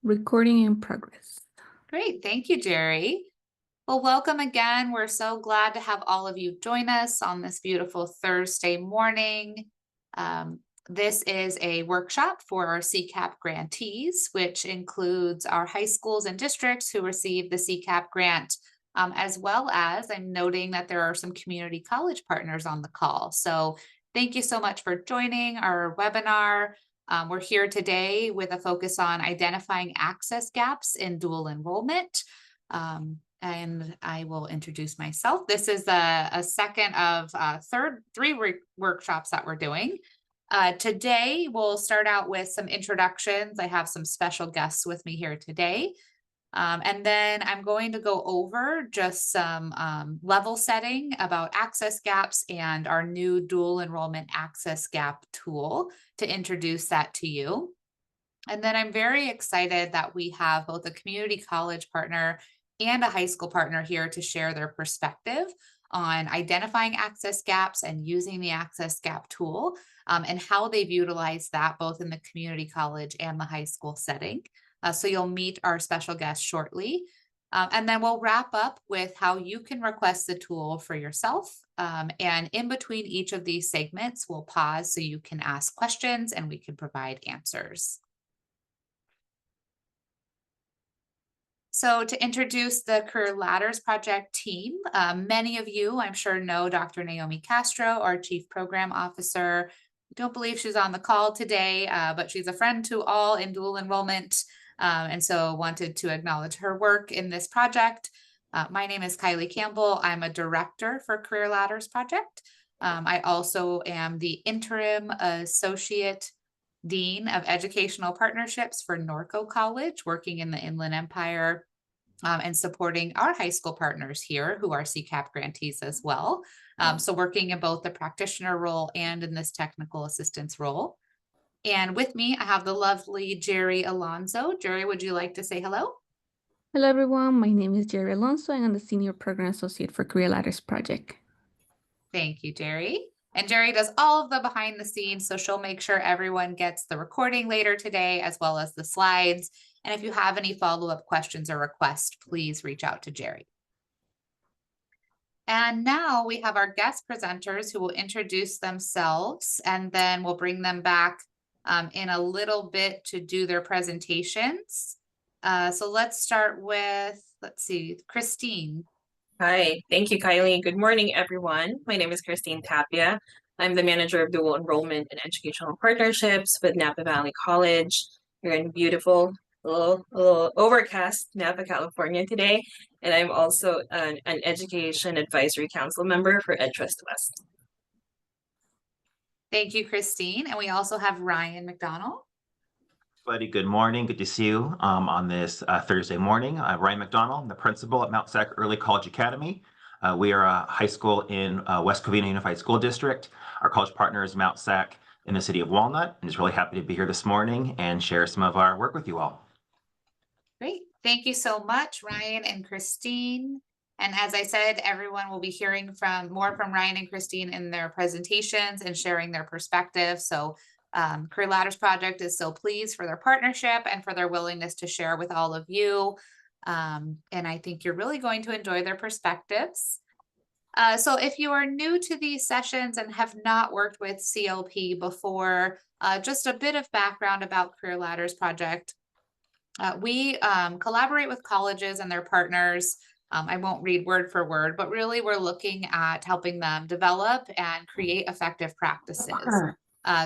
Recording in progress. Great. Thank you, Jerry. Well, welcome again. We're so glad to have all of you join us on this beautiful Thursday morning. This is a workshop for our CCAP grantees, which includes our high schools and districts who receive the CCAP grant, as well as I'm noting that there are some community college partners on the call. So thank you so much for joining our webinar. We're here today with a focus on identifying access gaps in dual enrollment. And I will introduce myself. This is a second of three workshops that we're doing. Today, we'll start out with some introductions. I have some special guests with me here today. And then I'm going to go over just some level setting about access gaps and our new dual enrollment access gap tool to introduce that to you. And then I'm very excited that we have both a community college partner and a high school partner here to share their perspective on identifying access gaps and using the access gap tool and how they've utilized that both in the community college and the high school setting. So you'll meet our special guest shortly. And then we'll wrap up with how you can request the tool for yourself. And in between each of these segments, we'll pause so you can ask questions and we can provide answers. So to introduce the Career Ladders Project team, many of you, I'm sure, know Dr. Naomi Castro, our Chief Program Officer. I don't believe she's on the call today, but she's a friend to all in dual enrollment. And so wanted to acknowledge her work in this project. My name is Kylie Campbell. I'm a director for Career Ladders Project. I also am the interim associate Dean of Educational Partnerships for Norco College, working in the Inland Empire and supporting our high school partners here who are CCAP grantees as well. So working in both the practitioner role and in this technical assistance role. And with me, I have the lovely Jerry Alonso. Jerry, would you like to say hello? Hello, everyone. My name is Jerry Alonso, and I'm the Senior Program Associate for Career Ladders Project. Thank you, Jerry. And Jerry does all of the behind the scenes, so she'll make sure everyone gets the recording later today, as well as the slides. And if you have any follow-up questions or requests, please reach out to Jerry. And now we have our guest presenters who will introduce themselves, and then we'll bring them back in a little bit to do their presentations. So let's start with, let's see, Christine. Hi, thank you, Kylie. Good morning, everyone. My name is Christine Tapia. I'm the manager of Dual Enrollment and Educational Partnerships with Napa Valley College here in beautiful, little overcast Napa, California today. And I'm also an Education Advisory Council member for EdTrust West. Thank you, Christine. And we also have Ryan McDonald. Buddy, good morning. Good to see you on this Thursday morning. I'm Ryan McDonald, I'm the principal at Mount Sac Early College Academy. We are a high school in West Covina Unified School District. Our college partner is Mount Sac in the city of Walnut. I'm just really happy to be here this morning and share some of our work with you all. Great. Thank you so much, Ryan and Christine. And as I said, everyone will be hearing more from Ryan and Christine in their presentations and sharing their perspective. So Career Ladders Project is so pleased for their partnership and for their willingness to share with all of you. And I think you're really going to enjoy their perspectives. So if you are new to these sessions and have not worked with CLP before, just a bit of background about Career Ladders Project. We collaborate with colleges and their partners. I won't read word for word, but really we're looking at helping them develop and create effective practices.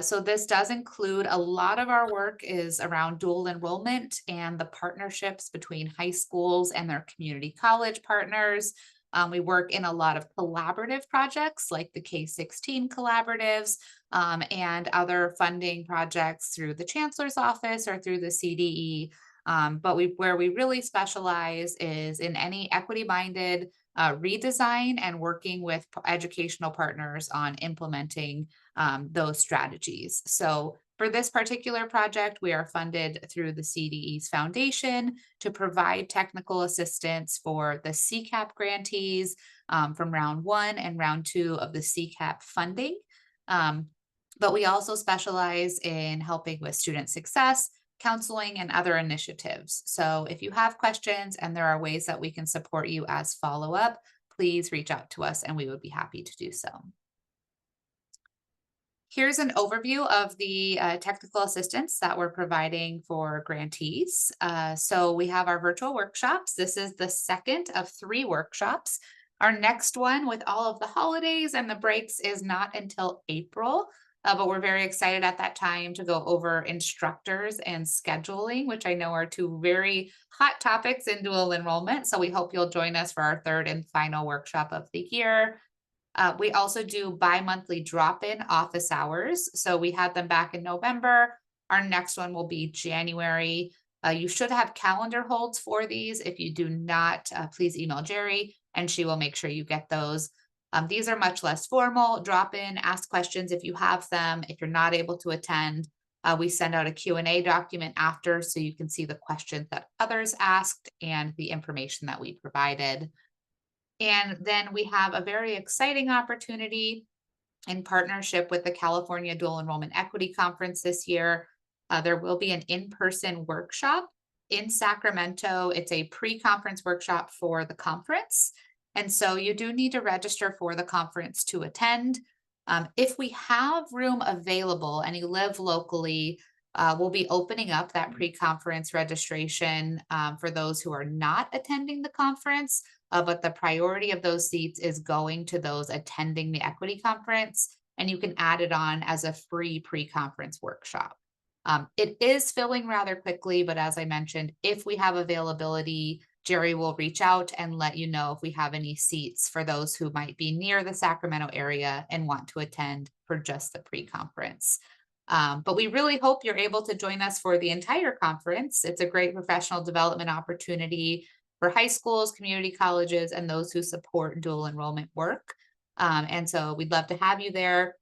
So this does include a lot of our work is around dual enrollment and the partnerships between high schools and their community college partners. We work in a lot of collaborative projects like the K-16 collaboratives and other funding projects through the Chancellor's Office or through the CDE. But where we really specialize is in any equity-minded redesign and working with educational partners on implementing those strategies. So for this particular project, we are funded through the CDE's foundation to provide technical assistance for the CCAP grantees from round 1 and round 2 of the CCAP funding. But we also specialize in helping with student success, counseling, and other initiatives. So if you have questions and there are ways that we can support you as follow-up, please reach out to us and we would be happy to do so. Here's an overview of the technical assistance that we're providing for grantees. So we have our virtual workshops. This is the second of 3 workshops. Our next one with all of the holidays and the breaks is not until April, but we're very excited at that time to go over instructors and scheduling, which I know are 2 very hot topics in dual enrollment. So we hope you'll join us for our 3rd and final workshop of the year. We also do bi-monthly drop-in office hours. So we had them back in November. Our next one will be January. You should have calendar holds for these. If you do not, please email Jerry and she will make sure you get those. These are much less formal. Drop in, ask questions if you have them. If you're not able to attend, we send out a Q&A document after so you can see the questions that others asked and the information that we provided. And then we have a very exciting opportunity in partnership with the California Dual Enrollment Equity Conference this year. There will be an in-person workshop in Sacramento. It's a pre-conference workshop for the conference. And so you do need to register for the conference to attend. If we have room available and you live locally, we'll be opening up that pre-conference registration for those who are not attending the conference. But the priority of those seats is going to those attending the equity conference, and you can add it on as a free pre-conference workshop. It is filling rather quickly, but as I mentioned, if we have availability, Jerry will reach out and let you know if we have any seats for those who might be near the Sacramento area and want to attend for just the pre-conference. But we really hope you're able to join us for the entire conference. It's a great professional development opportunity for high schools, community colleges, and those who support dual enrollment work. And so we'd love to have you there.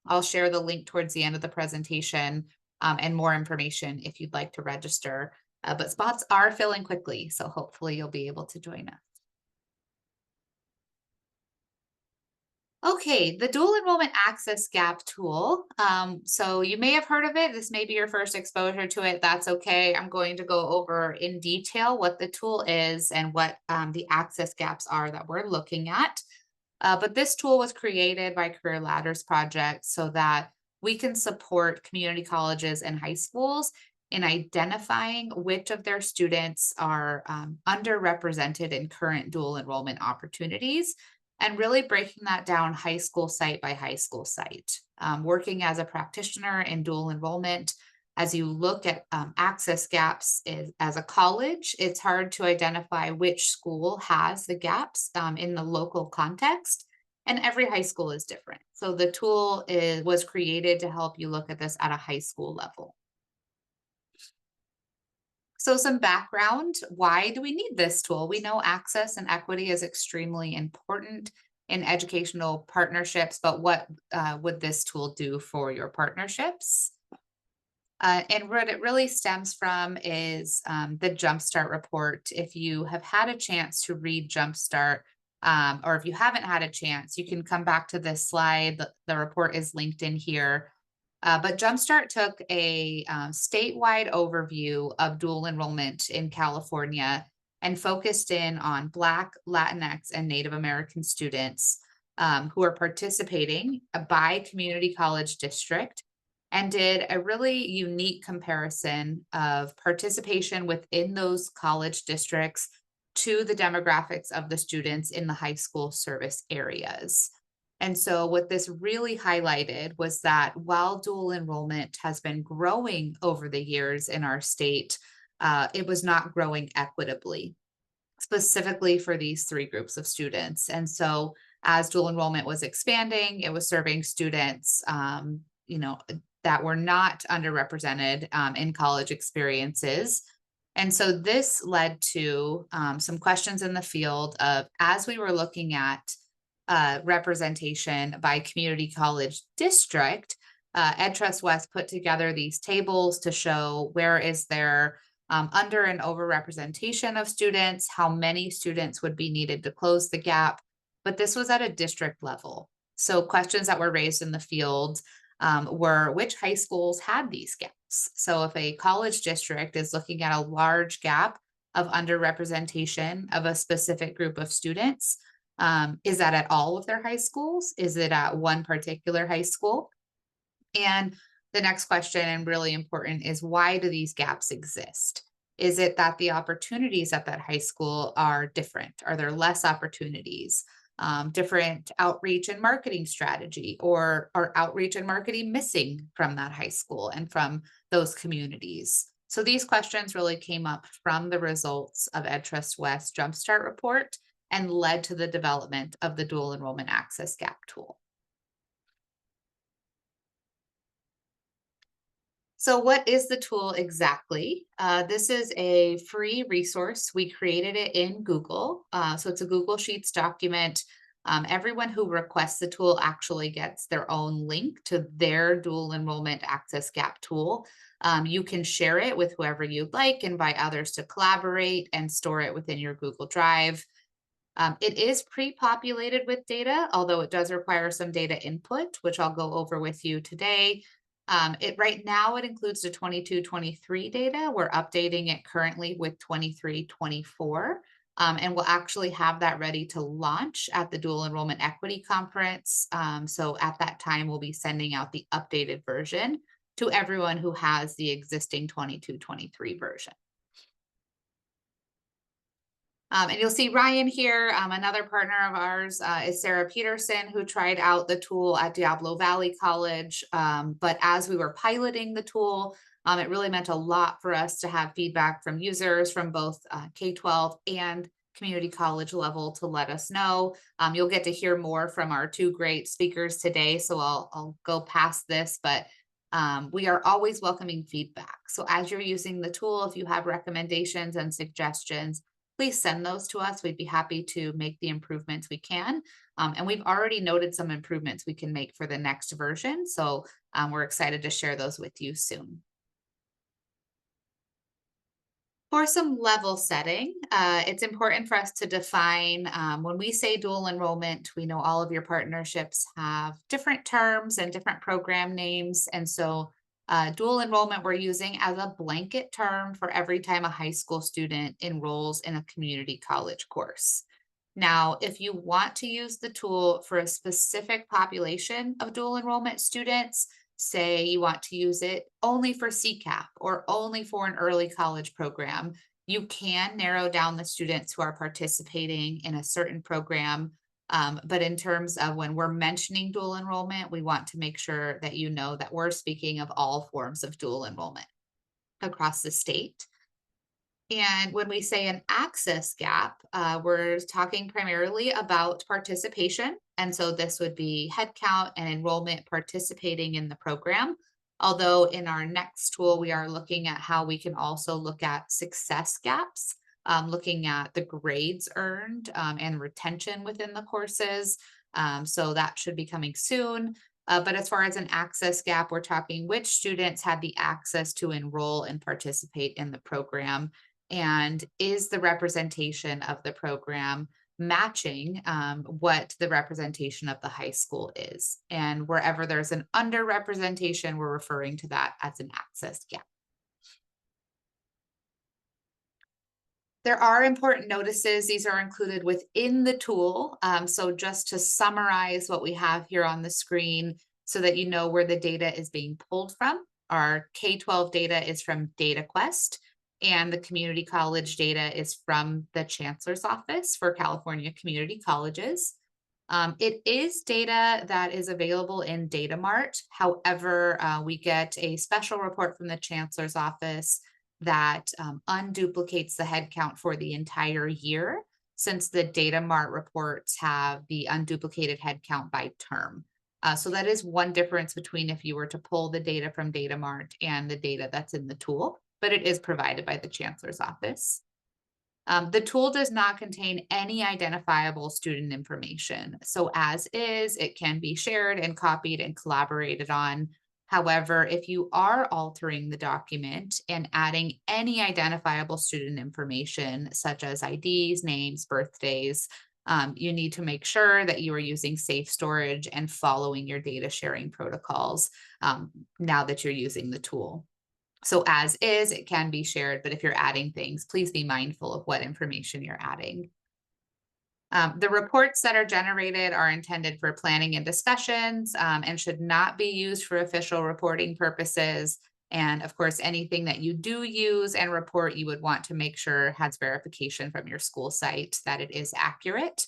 I'll share the link towards the end of the presentation and more information if you'd like to register. But spots are filling quickly, so hopefully you'll be able to join us. Okay, the Dual Enrollment Access Gap tool. So you may have heard of it. This may be your first exposure to it. That's okay. I'm going to go over in detail what the tool is and what the access gaps are that we're looking at. But this tool was created by Career Ladders Project so that we can support community colleges and high schools in identifying which of their students are underrepresented in current dual enrollment opportunities, and really breaking that down high school site by high school site. Working as a practitioner in dual enrollment, as you look at access gaps as a college, it's hard to identify which school has the gaps in the local context, and every high school is different. So the tool was created to help you look at this at a high school level. So some background, why do we need this tool? We know access and equity is extremely important in educational partnerships, but what would this tool do for your partnerships? And what it really stems from is the Jumpstart report. If you have had a chance to read Jumpstart, or if you haven't had a chance, you can come back to this slide. The report is linked in here. But Jumpstart took a statewide overview of dual enrollment in California and focused in on Black, Latinx, and Native American students who are participating by community college district, and did a really unique comparison of participation within those college districts to the demographics of the students in the high school service areas. And so what this really highlighted was that while dual enrollment has been growing over the years in our state, it was not growing equitably, specifically for these 3 groups of students. And so as dual enrollment was expanding, it was serving students, that were not underrepresented in college experiences. And so this led to some questions in the field of, as we were looking at representation by community college district, EdTrust West put together these tables to show where is there under and over representation of students, how many students would be needed to close the gap. But this was at a district level. So questions that were raised in the field were which high schools had these gaps. So if a college district is looking at a large gap of underrepresentation of a specific group of students, is that at all of their high schools? Is it at one particular high school? And the next question, and really important, is why do these gaps exist? Is it that the opportunities at that high school are different? Are there less opportunities? Different outreach and marketing strategy, or are outreach and marketing missing from that high school and from those communities? So these questions really came up from the results of EdTrust West Jumpstart report and led to the development of the Dual Enrollment Access Gap tool. So what is the tool exactly? This is a free resource. We created it in Google. So it's a Google Sheets document. Everyone who requests the tool actually gets their own link to their Dual Enrollment Access Gap tool. You can share it with whoever you'd like, invite others to collaborate, and store it within your Google Drive. It is pre-populated with data, although it does require some data input, which I'll go over with you today. Right now it includes the 22-23 data. We're updating it currently with 23-24. And we'll actually have that ready to launch at the Dual Enrollment Equity Conference. So at that time, we'll be sending out the updated version to everyone who has the existing 22-23 version. And you'll see Ryan here. Another partner of ours is Sarah Peterson, who tried out the tool at Diablo Valley College. But as we were piloting the tool, it really meant a lot for us to have feedback from users from both K-12 and community college level to let us know. You'll get to hear more from our two great speakers today, so I'll go past this, but we are always welcoming feedback. So as you're using the tool, if you have recommendations and suggestions, please send those to us. We'd be happy to make the improvements we can. And we've already noted some improvements we can make for the next version. So we're excited to share those with you soon. For some level setting, it's important for us to define, when we say dual enrollment, we know all of your partnerships have different terms and different program names. And so dual enrollment we're using as a blanket term for every time a high school student enrolls in a community college course. Now, if you want to use the tool for a specific population of dual enrollment students, say you want to use it only for CCAP or only for an early college program, you can narrow down the students who are participating in a certain program. But in terms of when we're mentioning dual enrollment, we want to make sure that you know that we're speaking of all forms of dual enrollment across the state. And when we say an access gap, we're talking primarily about participation. And so this would be headcount and enrollment participating in the program. Although in our next tool, we are looking at how we can also look at success gaps, looking at the grades earned and retention within the courses. So that should be coming soon. But as far as an access gap, we're talking which students had the access to enroll and participate in the program. And is the representation of the program matching what the representation of the high school is? And wherever there's an underrepresentation, we're referring to that as an access gap. There are important notices. These are included within the tool. So just to summarize what we have here on the screen so that you know where the data is being pulled from. Our K-12 data is from DataQuest, and the community college data is from the Chancellor's Office for California Community Colleges. It is data that is available in DataMart. However, we get a special report from the Chancellor's Office that unduplicates the headcount for the entire year, since the DataMart reports have the unduplicated headcount by term. So that is one difference between if you were to pull the data from DataMart and the data that's in the tool, but it is provided by the Chancellor's Office. The tool does not contain any identifiable student information. So as is, it can be shared and copied and collaborated on. However, if you are altering the document and adding any identifiable student information, such as IDs, names, birthdays, You need to make sure that you are using safe storage and following your data sharing protocols now that you're using the tool. So as is, it can be shared, but if you're adding things, please be mindful of what information you're adding. The reports that are generated are intended for planning and discussions and should not be used for official reporting purposes. And of course, anything that you do use and report, you would want to make sure has verification from your school site that it is accurate.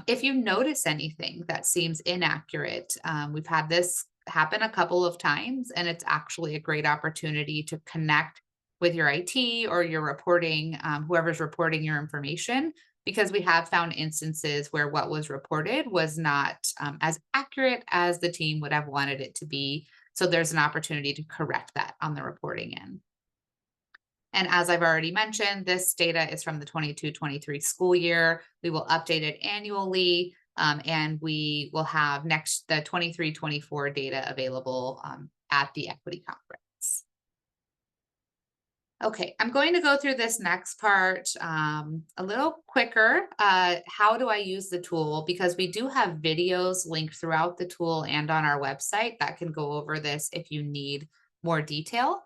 If you notice anything that seems inaccurate, we've had this happen a couple of times, and it's actually a great opportunity to connect with your IT or your reporting, whoever's reporting your information, because we have found instances where what was reported was not as accurate as the team would have wanted it to be. So there's an opportunity to correct that on the reporting end. And as I've already mentioned, this data is from the 22-23 school year. We will update it annually, and we will have the 23-24 data available at the Equity Conference. Okay, I'm going to go through this next part a little quicker. How do I use the tool? Because we do have videos linked throughout the tool and on our website that can go over this if you need more detail.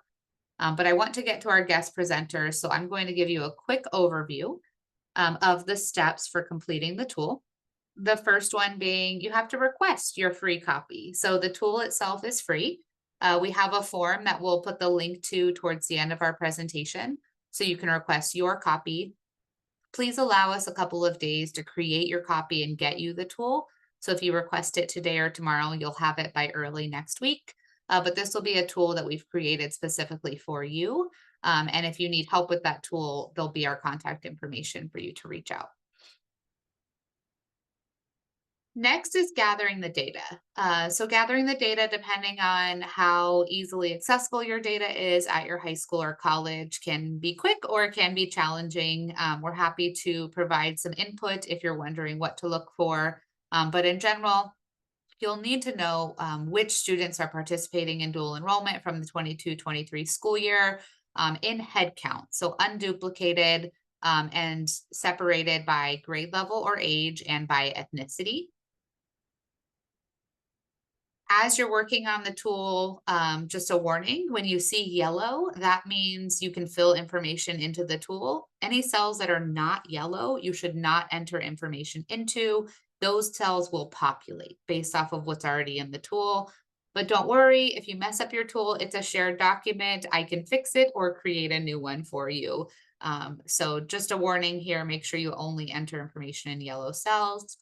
But I want to get to our guest presenters, so I'm going to give you a quick overview of the steps for completing the tool. The first one being you have to request your free copy. So the tool itself is free. We have a form that we'll put the link to towards the end of our presentation, so you can request your copy. Please allow us a couple of days to create your copy and get you the tool. So if you request it today or tomorrow, you'll have it by early next week. But this will be a tool that we've created specifically for you. And if you need help with that tool, there'll be our contact information for you to reach out. Next is gathering the data. So gathering the data, depending on how easily accessible your data is at your high school or college, can be quick or can be challenging. We're happy to provide some input if you're wondering what to look for. But in general, you'll need to know which students are participating in dual enrollment from the 22-23 school year in head count. So unduplicated and separated by grade level or age and by ethnicity. As you're working on the tool, just a warning, when you see yellow, that means you can fill information into the tool. Any cells that are not yellow, you should not enter information into. Those cells will populate based off of what's already in the tool. But don't worry, if you mess up your tool, it's a shared document. I can fix it or create a new one for you. So just a warning here, make sure you only enter information in yellow cells.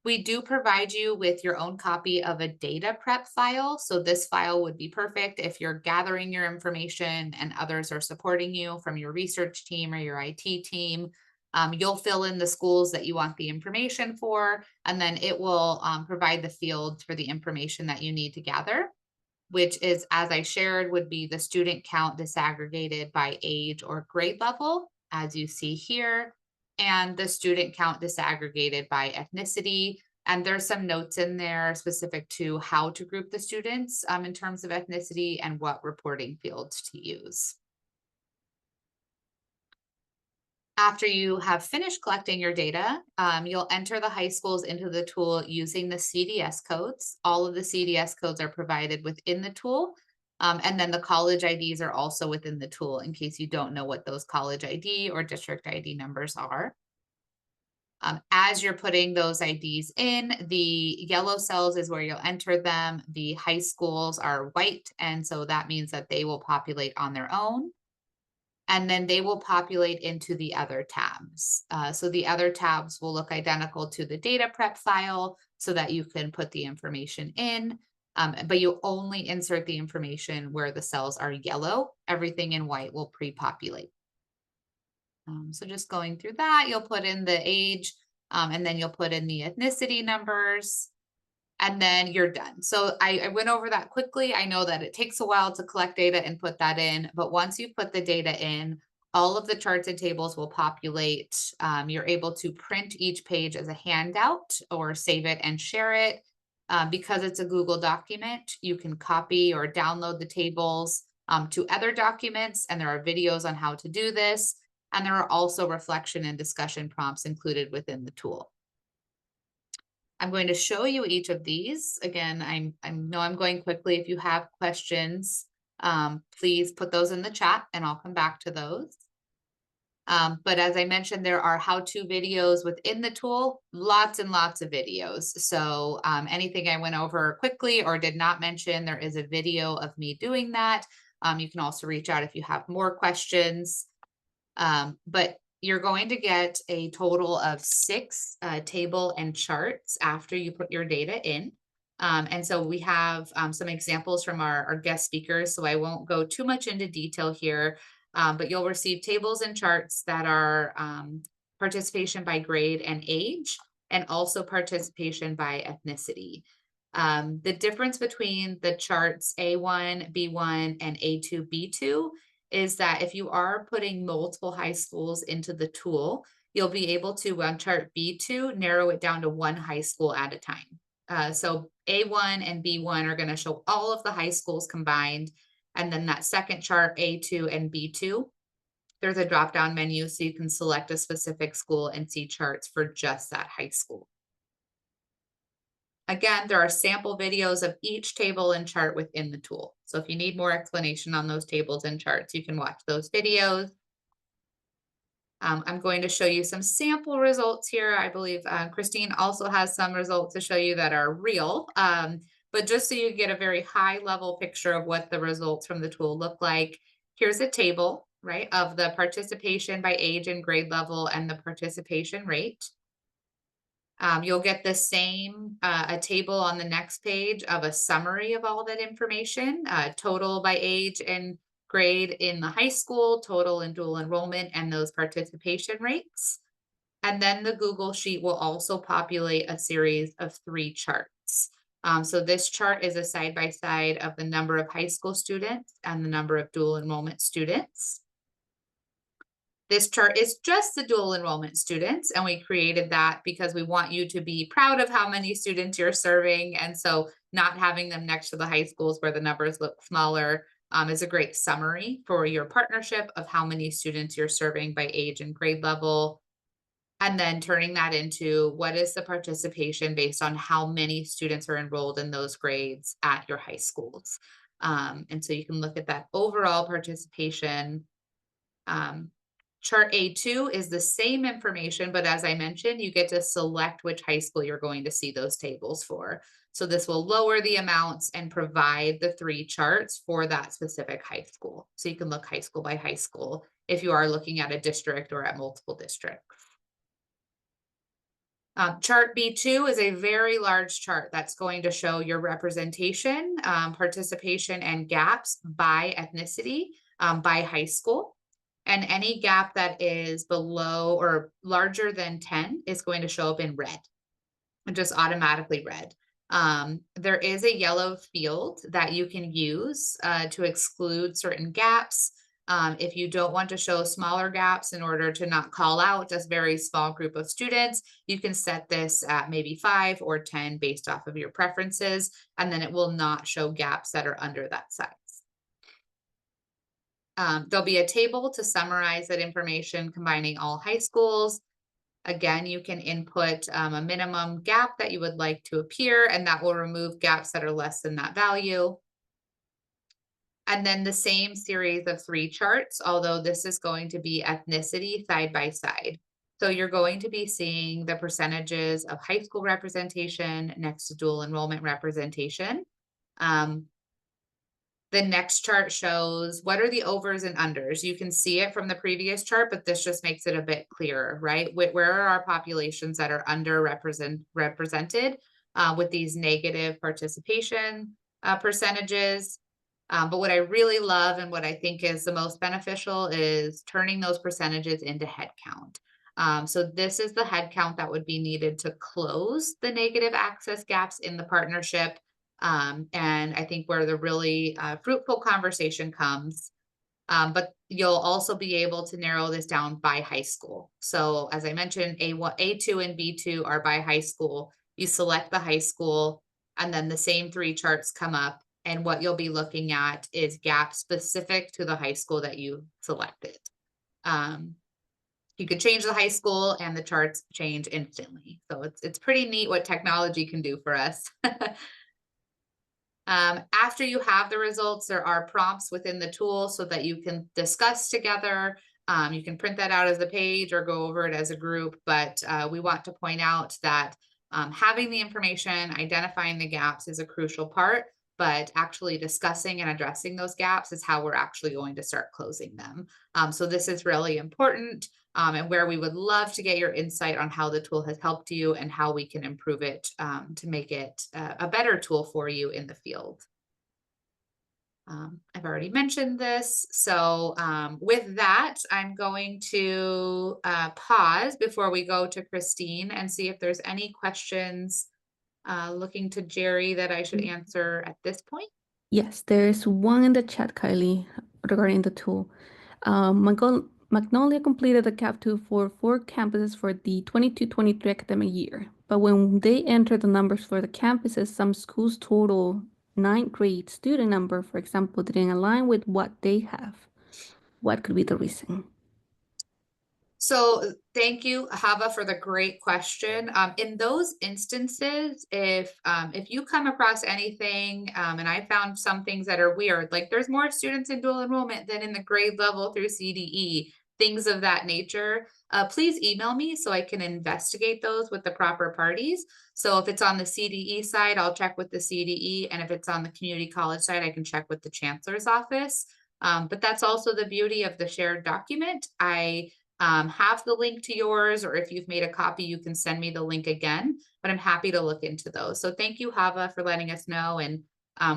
We do provide you with your own copy of a data prep file. So this file would be perfect if you're gathering your information and others are supporting you from your research team or your IT team. You'll fill in the schools that you want the information for, and then it will provide the fields for the information that you need to gather, which is, as I shared, would be the student count disaggregated by age or grade level, as you see here, and the student count disaggregated by ethnicity. And there's some notes in there specific to how to group the students in terms of ethnicity and what reporting fields to use. After you have finished collecting your data, you'll enter the high schools into the tool using the CDS codes. All of the CDS codes are provided within the tool. And then the college IDs are also within the tool in case you don't know what those college ID or district ID numbers are. As you're putting those IDs in, the yellow cells is where you'll enter them. The high schools are white, and so that means that they will populate on their own. And then they will populate into the other tabs. So the other tabs will look identical to the data prep file so that you can put the information in, but you only insert the information where the cells are yellow. Everything in white will pre-populate. So just going through that, you'll put in the age, and then you'll put in the ethnicity numbers, and then you're done. So I went over that quickly. I know that it takes a while to collect data and put that in, but once you put the data in, all of the charts and tables will populate. You're able to print each page as a handout or save it and share it. Because it's a Google document, you can copy or download the tables to other documents, and there are videos on how to do this. And there are also reflection and discussion prompts included within the tool. I'm going to show you each of these. Again, I know I'm going quickly. If you have questions, please put those in the chat and I'll come back to those. But as I mentioned, there are how-to videos within the tool, lots and lots of videos. So anything I went over quickly or did not mention, there is a video of me doing that. You can also reach out if you have more questions. But you're going to get a total of 6 table and charts after you put your data in. And so we have some examples from our guest speakers, so I won't go too much into detail here, but you'll receive tables and charts that are participation by grade and age, and also participation by ethnicity. The difference between the charts A1, B1, and A2, B2 is that if you are putting multiple high schools into the tool, you'll be able to, on chart B2, narrow it down to 1 high school at a time. So A1 and B1 are going to show all of the high schools combined. And then that second chart, A2 and B2, there's a drop-down menu so you can select a specific school and see charts for just that high school. Again, there are sample videos of each table and chart within the tool. So if you need more explanation on those tables and charts, you can watch those videos. I'm going to show you some sample results here. I believe Christine also has some results to show you that are real. But just so you get a very high level picture of what the results from the tool look like, here's a table, right, of the participation by age and grade level and the participation rate. You'll get the same, a table on the next page of a summary of all that information, total by age and grade in the high school, total in dual enrollment, and those participation rates. And then the Google Sheet will also populate a series of 3 charts. So this chart is a side-by-side of the number of high school students and the number of dual enrollment students. This chart is just the dual enrollment students, and we created that because we want you to be proud of how many students you're serving. And so not having them next to the high schools where the numbers look smaller is a great summary for your partnership of how many students you're serving by age and grade level. And then turning that into what is the participation based on how many students are enrolled in those grades at your high schools. And so you can look at that overall participation. Chart A2 is the same information, but as I mentioned, you get to select which high school you're going to see those tables for. So this will lower the amounts and provide the 3 charts for that specific high school. So you can look high school by high school if you are looking at a district or at multiple districts. Chart B2 is a very large chart that's going to show your representation, participation, and gaps by ethnicity, by high school. And any gap that is below or larger than 10 is going to show up in red, just automatically red. There is a yellow field that you can use to exclude certain gaps. If you don't want to show smaller gaps in order to not call out just very small group of students, you can set this at maybe 5 or 10 based off of your preferences, and then it will not show gaps that are under that size. There'll be a table to summarize that information combining all high schools. Again, you can input a minimum gap that you would like to appear, and that will remove gaps that are less than that value. And then the same series of 3 charts, although this is going to be ethnicity side by side. So you're going to be seeing the percentages of high school representation next to dual enrollment representation. The next chart shows what are the overs and unders. You can see it from the previous chart, but this just makes it a bit clearer, right? Where are our populations that are underrepresented with these negative participation percentages? But what I really love and what I think is the most beneficial is turning those percentages into head count. So this is the head count that would be needed to close the negative access gaps in the partnership. And I think where the really fruitful conversation comes, but you'll also be able to narrow this down by high school. So as I mentioned, A2 and B2 are by high school. You select the high school, and then the same 3 charts come up. And what you'll be looking at is gaps specific to the high school that you selected. you could change the high school and the charts change instantly. So it's pretty neat what technology can do for us. After you have the results, there are prompts within the tool so that you can discuss together. You can print that out as a page or go over it as a group, but we want to point out that having the information, identifying the gaps is a crucial part, but actually discussing and addressing those gaps is how we're actually going to start closing them. So this is really important, and where we would love to get your insight on how the tool has helped you and how we can improve it to make it a better tool for you in the field. I've already mentioned this. So with that, I'm going to pause before we go to Christine and see if there's any questions looking to Jerry that I should answer at this point. Yes, there's one in the chat, Kylie, regarding the tool. Magnolia completed the CAP 2 for 4 campuses for the 22-23 academic year. But when they entered the numbers for the campuses, some schools' total 9th grade student number, for example, didn't align with what they have. What could be the reason? So thank you, Hava, for the great question. In those instances, if you come across anything, and I found some things that are weird, like there's more students in dual enrollment than in the grade level through CDE, things of that nature, please email me so I can investigate those with the proper parties. So if it's on the CDE side, I'll check with the CDE, and if it's on the community college side, I can check with the chancellor's office. But that's also the beauty of the shared document. I have the link to yours, or if you've made a copy, you can send me the link again, but I'm happy to look into those. So thank you, Hava, for letting us know. And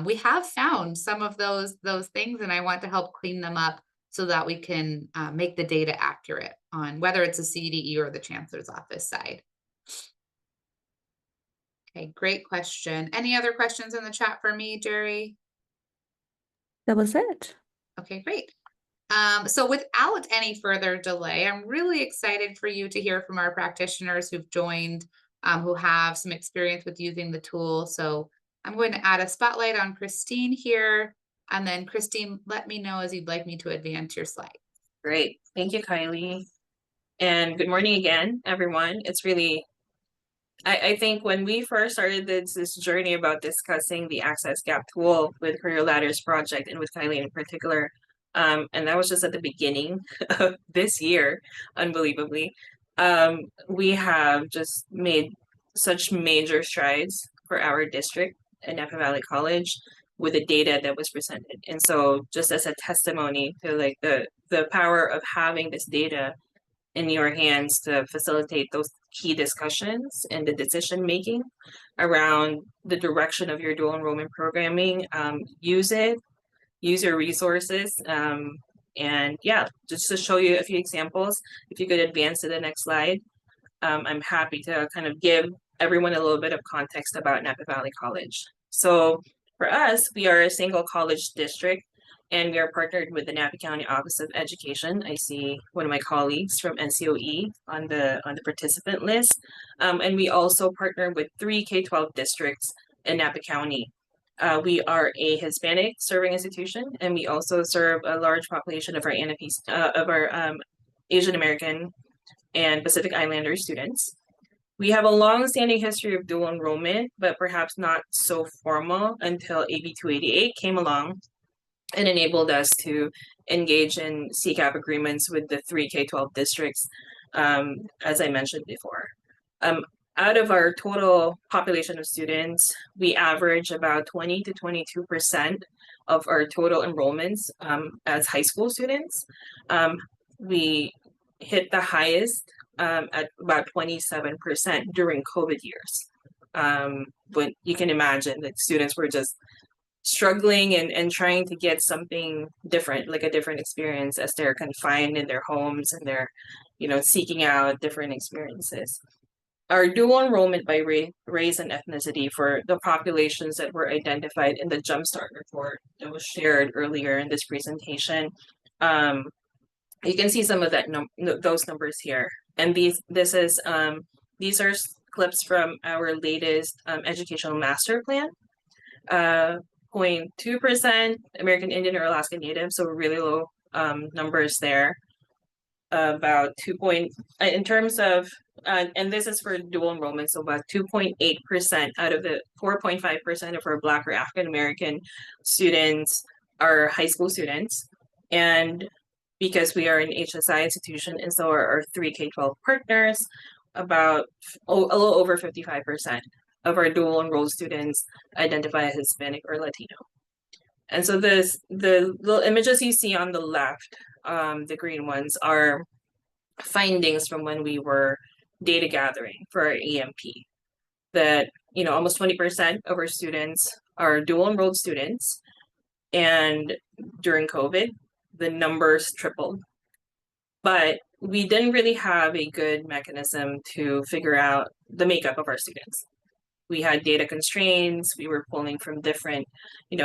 we have found some of those things, and I want to help clean them up so that we can make the data accurate on whether it's a CDE or the chancellor's office side. Okay, great question. Any other questions in the chat for me, Jerry? That was it. Okay, great. So without any further delay, I'm really excited for you to hear from our practitioners who've joined, who have some experience with using the tool. So I'm going to add a spotlight on Christine here. And then Christine, let me know as you'd like me to advance your slide. Great. Thank you, Kylie. And good morning again, everyone. It's really, I think when we first started this journey about discussing the Access Gap tool with Career Ladders Project and with Kylie in particular, and that was just at the beginning of this year, unbelievably, we have just made such major strides for our district at Napa Valley College with the data that was presented. And so just as a testimony to like the power of having this data in your hands to facilitate those key discussions and the decision making around the direction of your dual enrollment programming, use your resources, and yeah, just to show you a few examples, if you could advance to the next slide. I'm happy to kind of give everyone a little bit of context about Napa Valley College. So for us, we are a single college district, and we are partnered with the Napa County Office of Education. I see one of my colleagues from NCOE on the participant list. And we also partner with 3 K-12 districts in Napa County. We are a Hispanic serving institution, and we also serve a large population of our Asian American and Pacific Islander students. We have a long-standing history of dual enrollment, but perhaps not so formal until AB 288 came along and enabled us to engage in CCAP agreements with the 3 K-12 districts, as I mentioned before. Out of our total population of students, we average about 20 to 22% of our total enrollments as high school students. We hit the highest at about 27% during COVID years. But you can imagine that students were just struggling and trying to get something different, like a different experience as they're confined in their homes and they're, seeking out different experiences. Our dual enrollment by race and ethnicity for the populations that were identified in the Jumpstart report that was shared earlier in this presentation, you can see some of those numbers here. And these are clips from our latest educational master plan. 0.2% American Indian or Alaska Native, so really low numbers there. about in terms of, and this is for dual enrollment, so about 2.8% out of the 4.5% of our Black or African American students are high school students. And because we are an HSI institution, and so are our three K-12 partners, about a little over 55% of our dual enrolled students identify as Hispanic or Latino. And so the little images you see on the left, the green ones, are findings from when we were data gathering for our EMP. That, almost 20% of our students are dual enrolled students. And during COVID, the numbers tripled. But we didn't really have a good mechanism to figure out the makeup of our students. We had data constraints. We were pulling from different, we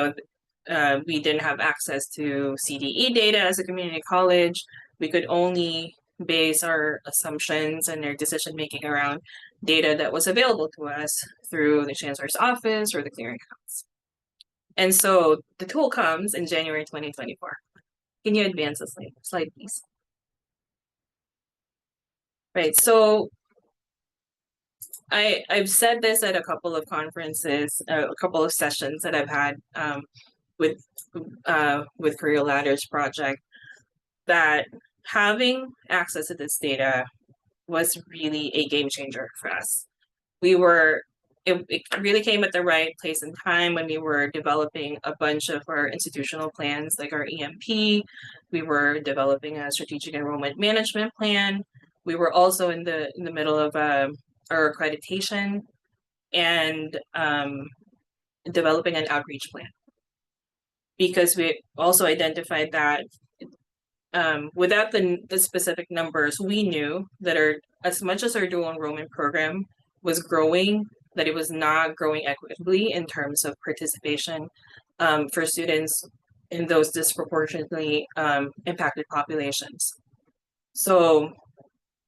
didn't have access to CDE data as a community college. We could only base our assumptions and our decision making around data that was available to us through the Chancellor's office or the clearinghouse. And so the tool comes in January 2024. Can you advance the slide, please? Right, so I've said this at a couple of conferences, a couple of sessions that I've had with Career Ladders Project, that having access to this data was really a game changer for us. It really came at the right place and time when we were developing a bunch of our institutional plans, like our EMP. We were developing a strategic enrollment management plan. We were also in the middle of our accreditation and developing an outreach plan, because we also identified that without the specific numbers, we knew that as much as our dual enrollment program was growing, that it was not growing equitably in terms of participation for students in those disproportionately impacted populations. So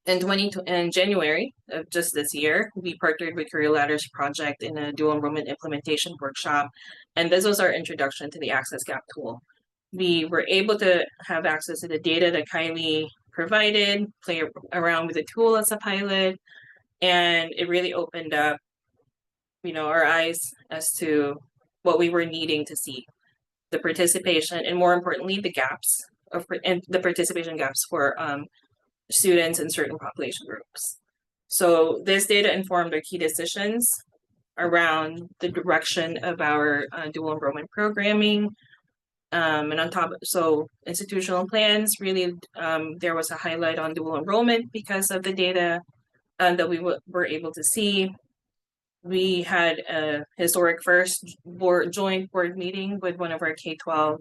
in January of just this year, we partnered with Career Ladders Project in a dual enrollment implementation workshop, and this was our introduction to the Access Gap tool. We were able to have access to the data that Kylie provided, play around with the tool as a pilot, and it really opened up, our eyes as to what we were needing to see, the participation, and more importantly, the participation gaps for students in certain population groups. So this data informed our key decisions around the direction of our dual enrollment programming. And on top, so institutional plans, really, there was a highlight on dual enrollment because of the data that we were able to see. We had a historic first joint board meeting with one of our K-12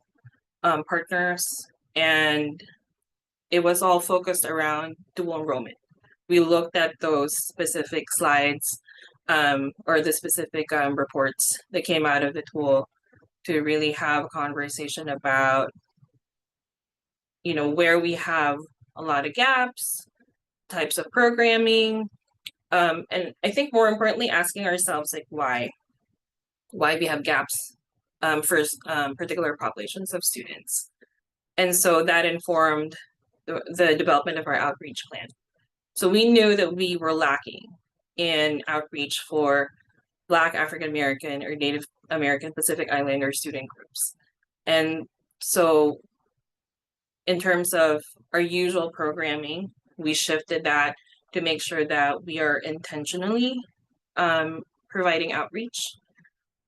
partners, and it was all focused around dual enrollment. We looked at those specific slides or the specific reports that came out of the tool to really have a conversation about, where we have a lot of gaps, types of programming, and I think more importantly, asking ourselves, like, why we have gaps for particular populations of students. And so that informed the development of our outreach plan. So we knew that we were lacking in outreach for Black, African American, or Native American Pacific Islander student groups. And so in terms of our usual programming, we shifted that to make sure that we are intentionally providing outreach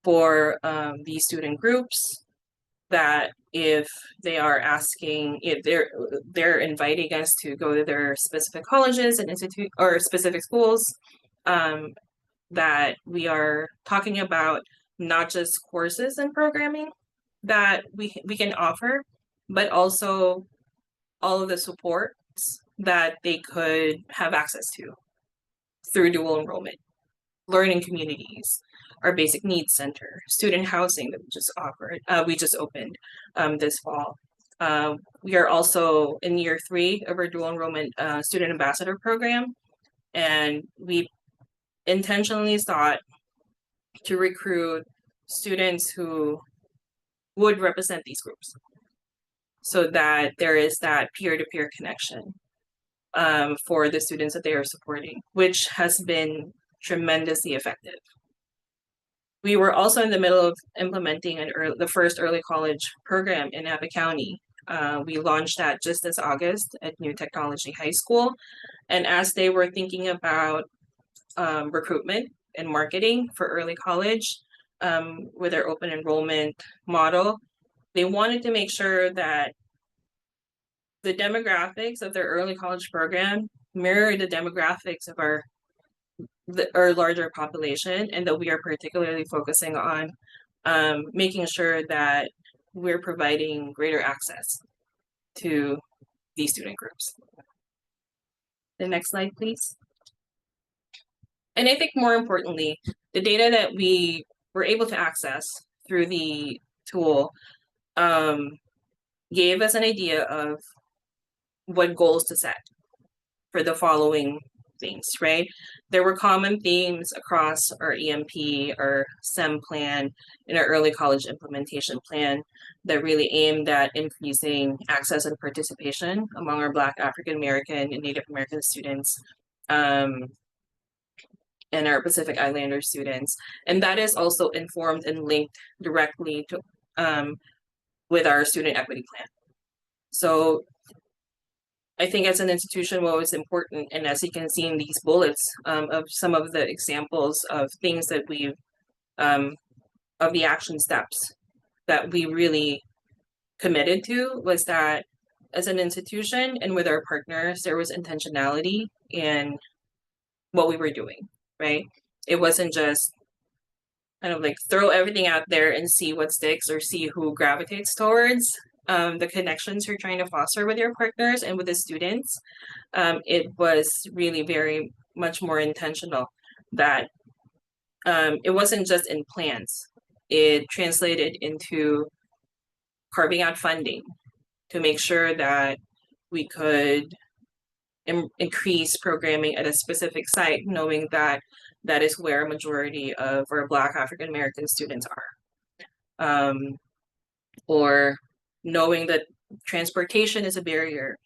for these student groups, that if they are asking, if they're inviting us to go to their specific colleges and institute or specific schools, that we are talking about not just courses and programming that we can offer, but also all of the supports that they could have access to through dual enrollment, learning communities, our basic needs center, student housing that we just opened this fall. We are also in year 3 of our dual enrollment student ambassador program, and we intentionally sought to recruit students who would represent these groups so that there is that peer-to-peer connection. for the students that they are supporting, which has been tremendously effective. We were also in the middle of implementing the first early college program in Napa County. We launched that just this August at New Technology High School. And as they were thinking about recruitment and marketing for early college with their open enrollment model, they wanted to make sure that the demographics of their early college program mirror the demographics of our larger population, and that we are particularly focusing on making sure that we're providing greater access to these student groups. The next slide, please. And I think more importantly, the data that we were able to access through the tool gave us an idea of what goals to set for the following things, right? There were common themes across our EMP, our SEM plan, and our early college implementation plan that really aimed at increasing access and participation among our Black, African American, and Native American students, and our Pacific Islander students. And that is also informed and linked directly to with our student equity plan. So I think as an institution, what was important, and as you can see in these bullets of some of the examples of things that we've, of the action steps that we really committed to, was that as an institution and with our partners, there was intentionality in what we were doing, right? It wasn't just kind of like throw everything out there and see what sticks or see who gravitates towards. The connections you're trying to foster with your partners and with the students, it was really very much more intentional that it wasn't just in plans. It translated into carving out funding to make sure that we could increase programming at a specific site, knowing that that is where a majority of our Black African American students are. Or knowing that transportation is a barrier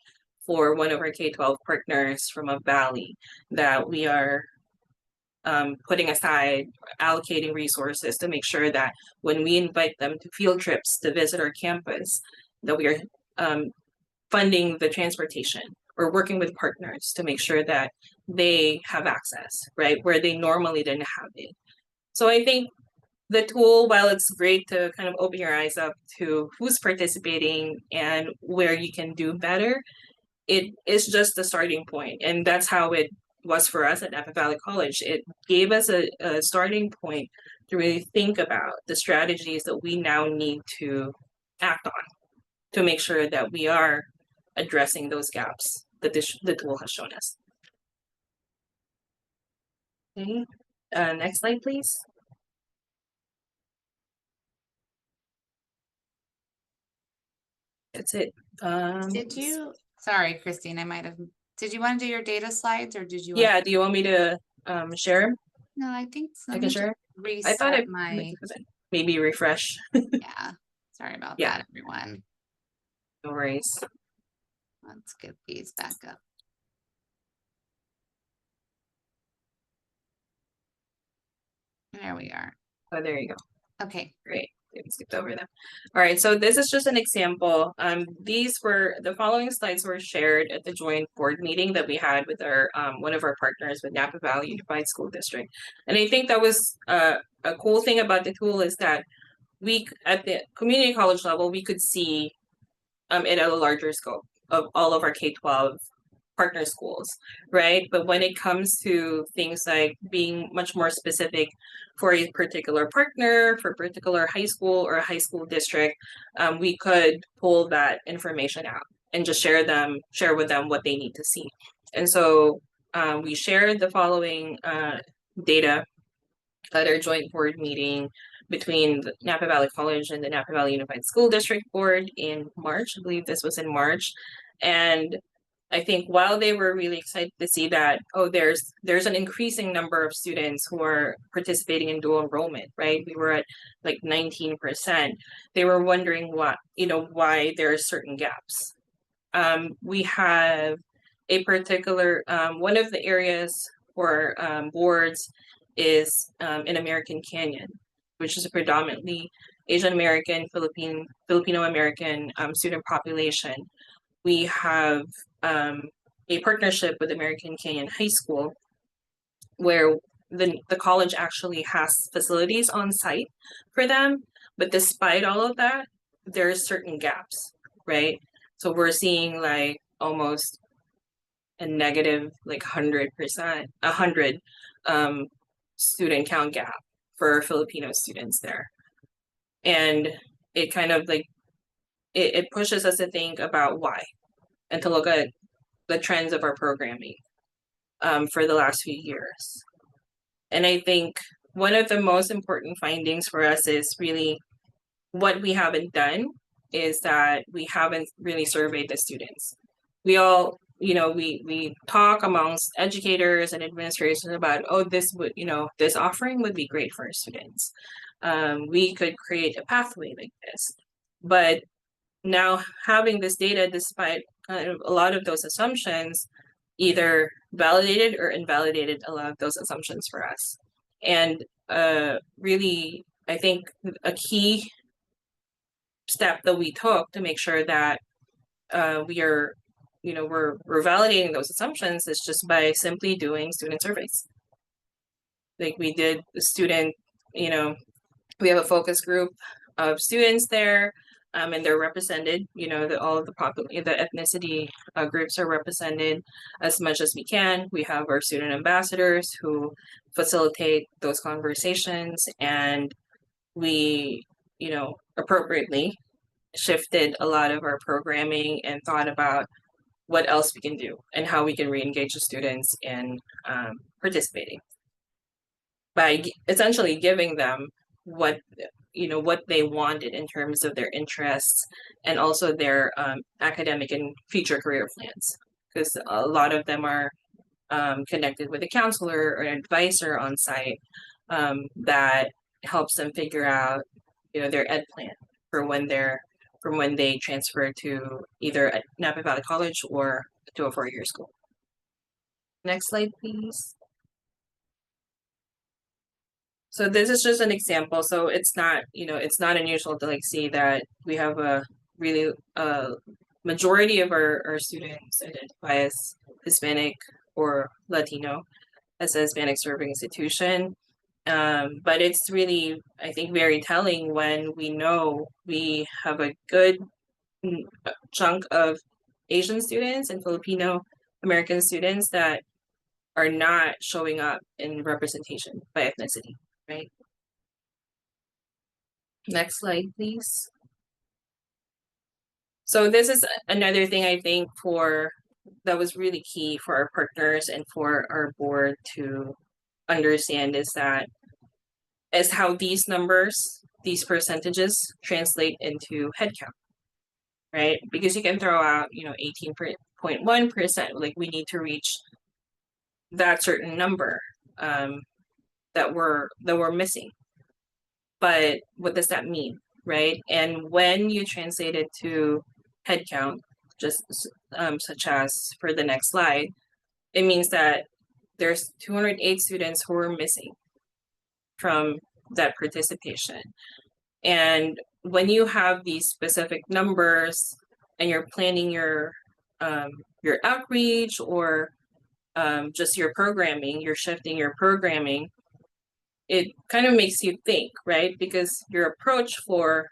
for one of our K-12 partners from a valley, that we are putting aside, allocating resources to make sure that when we invite them to field trips to visit our campus, that we are funding the transportation or working with partners to make sure that they have access, right, where they normally didn't have it. So I think the tool, while it's great to kind of open your eyes up to who's participating and where you can do better, it is just the starting point. And that's how it was for us at Napa Valley College. It gave us a starting point to really think about the strategies that we now need to act on to make sure that we are addressing those gaps that the tool has shown us. Okay, next slide, please. That's it. Sorry, Christine, did you want to do your data slides or did you? Yeah, do you want me to share? No, I think so. I can share. Reset I thought I my, maybe refresh. yeah, sorry about that, everyone. No worries. Let's get these back up. There we are. Oh, there you go. Okay. Great. We skipped over them. All right, so this is just an example. The following slides were shared at the joint board meeting that we had with our one of our partners with Napa Valley Unified School District. And I think that was a cool thing about the tool is that we, at the community college level, we could see it at a larger scope of all of our K-12 partner schools, right? But when it comes to things like being much more specific for a particular partner, for a particular high school or a high school district, we could pull that information out and just share with them what they need to see. And so we shared the following data at our joint board meeting between the Napa Valley College and the Napa Valley Unified School District Board in March. I believe this was in March. And I think while they were really excited to see that, oh, there's an increasing number of students who are participating in dual enrollment, right? We were at like 19%. They were wondering why there are certain gaps. We have a particular, one of the areas or boards is in American Canyon, which is a predominantly Asian American, Filipino American student population. We have a partnership with American Canyon High School, where the college actually has facilities on site for them. But despite all of that, there's certain gaps, right? So we're seeing like almost a negative like 100 student count gap for Filipino students there. And it kind of like, it pushes us to think about why and to look at the trends of our programming for the last few years. And I think one of the most important findings for us is really what we haven't done is that we haven't really surveyed the students. We all, we talk amongst educators and administrators about, oh, this would, this offering would be great for our students. We could create a pathway like this. But now having this data, despite a lot of those assumptions, either validated or invalidated a lot of those assumptions for us. And really, I think a key step that we took to make sure that we are, we're validating those assumptions is just by simply doing student surveys. Like we did the student, we have a focus group of students there, and they're represented, all of the ethnicity groups are represented as much as we can. We have our student ambassadors who facilitate those conversations, and we, appropriately shifted a lot of our programming and thought about what else we can do and how we can re-engage the students in participating by essentially giving them what they wanted in terms of their interests and also their academic and future career plans, because a lot of them are connected with a counselor or an advisor on site that helps them figure out their ed plan for when they transfer to either at Napa Valley College or to a 4-year school. Next slide, please. So this is just an example. So it's not, it's not unusual to see that we have a really majority of our students identify as Hispanic or Latino as a Hispanic serving institution. But it's really, I think, very telling when we know we have a good chunk of Asian students and Filipino American students that are not showing up in representation by ethnicity, right? Next slide, please. So this is another thing I think that was really key for our partners and for our board to understand is how these numbers, these percentages translate into headcount, right? Because you can throw out, 18.1%, like we need to reach that certain number that we're missing. But what does that mean, right? And when you translate it to headcount, just such as for the next slide, it means that there's 208 students who are missing from that participation. And when you have these specific numbers and you're planning your outreach or just your programming, you're shifting your programming, it kind of makes you think, right? Because your approach for,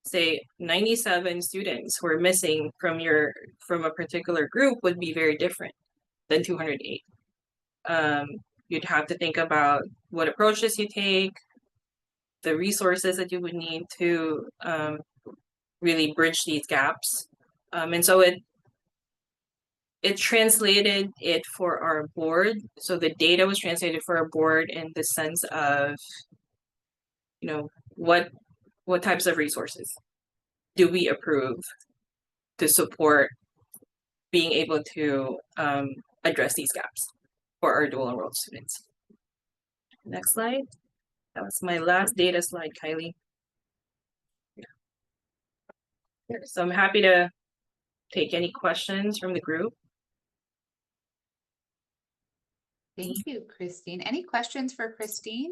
say, 97 students who are missing from a particular group would be very different than 208. You'd have to think about what approaches you take, the resources that you would need to really bridge these gaps. And so it translated it for our board. So the data was translated for our board in the sense of, what types of resources do we approve to support being able to address these gaps for our dual enrolled students. Next slide. That was my last data slide, Kylie. So I'm happy to take any questions from the group. Thank you, Christine. Any questions for Christine?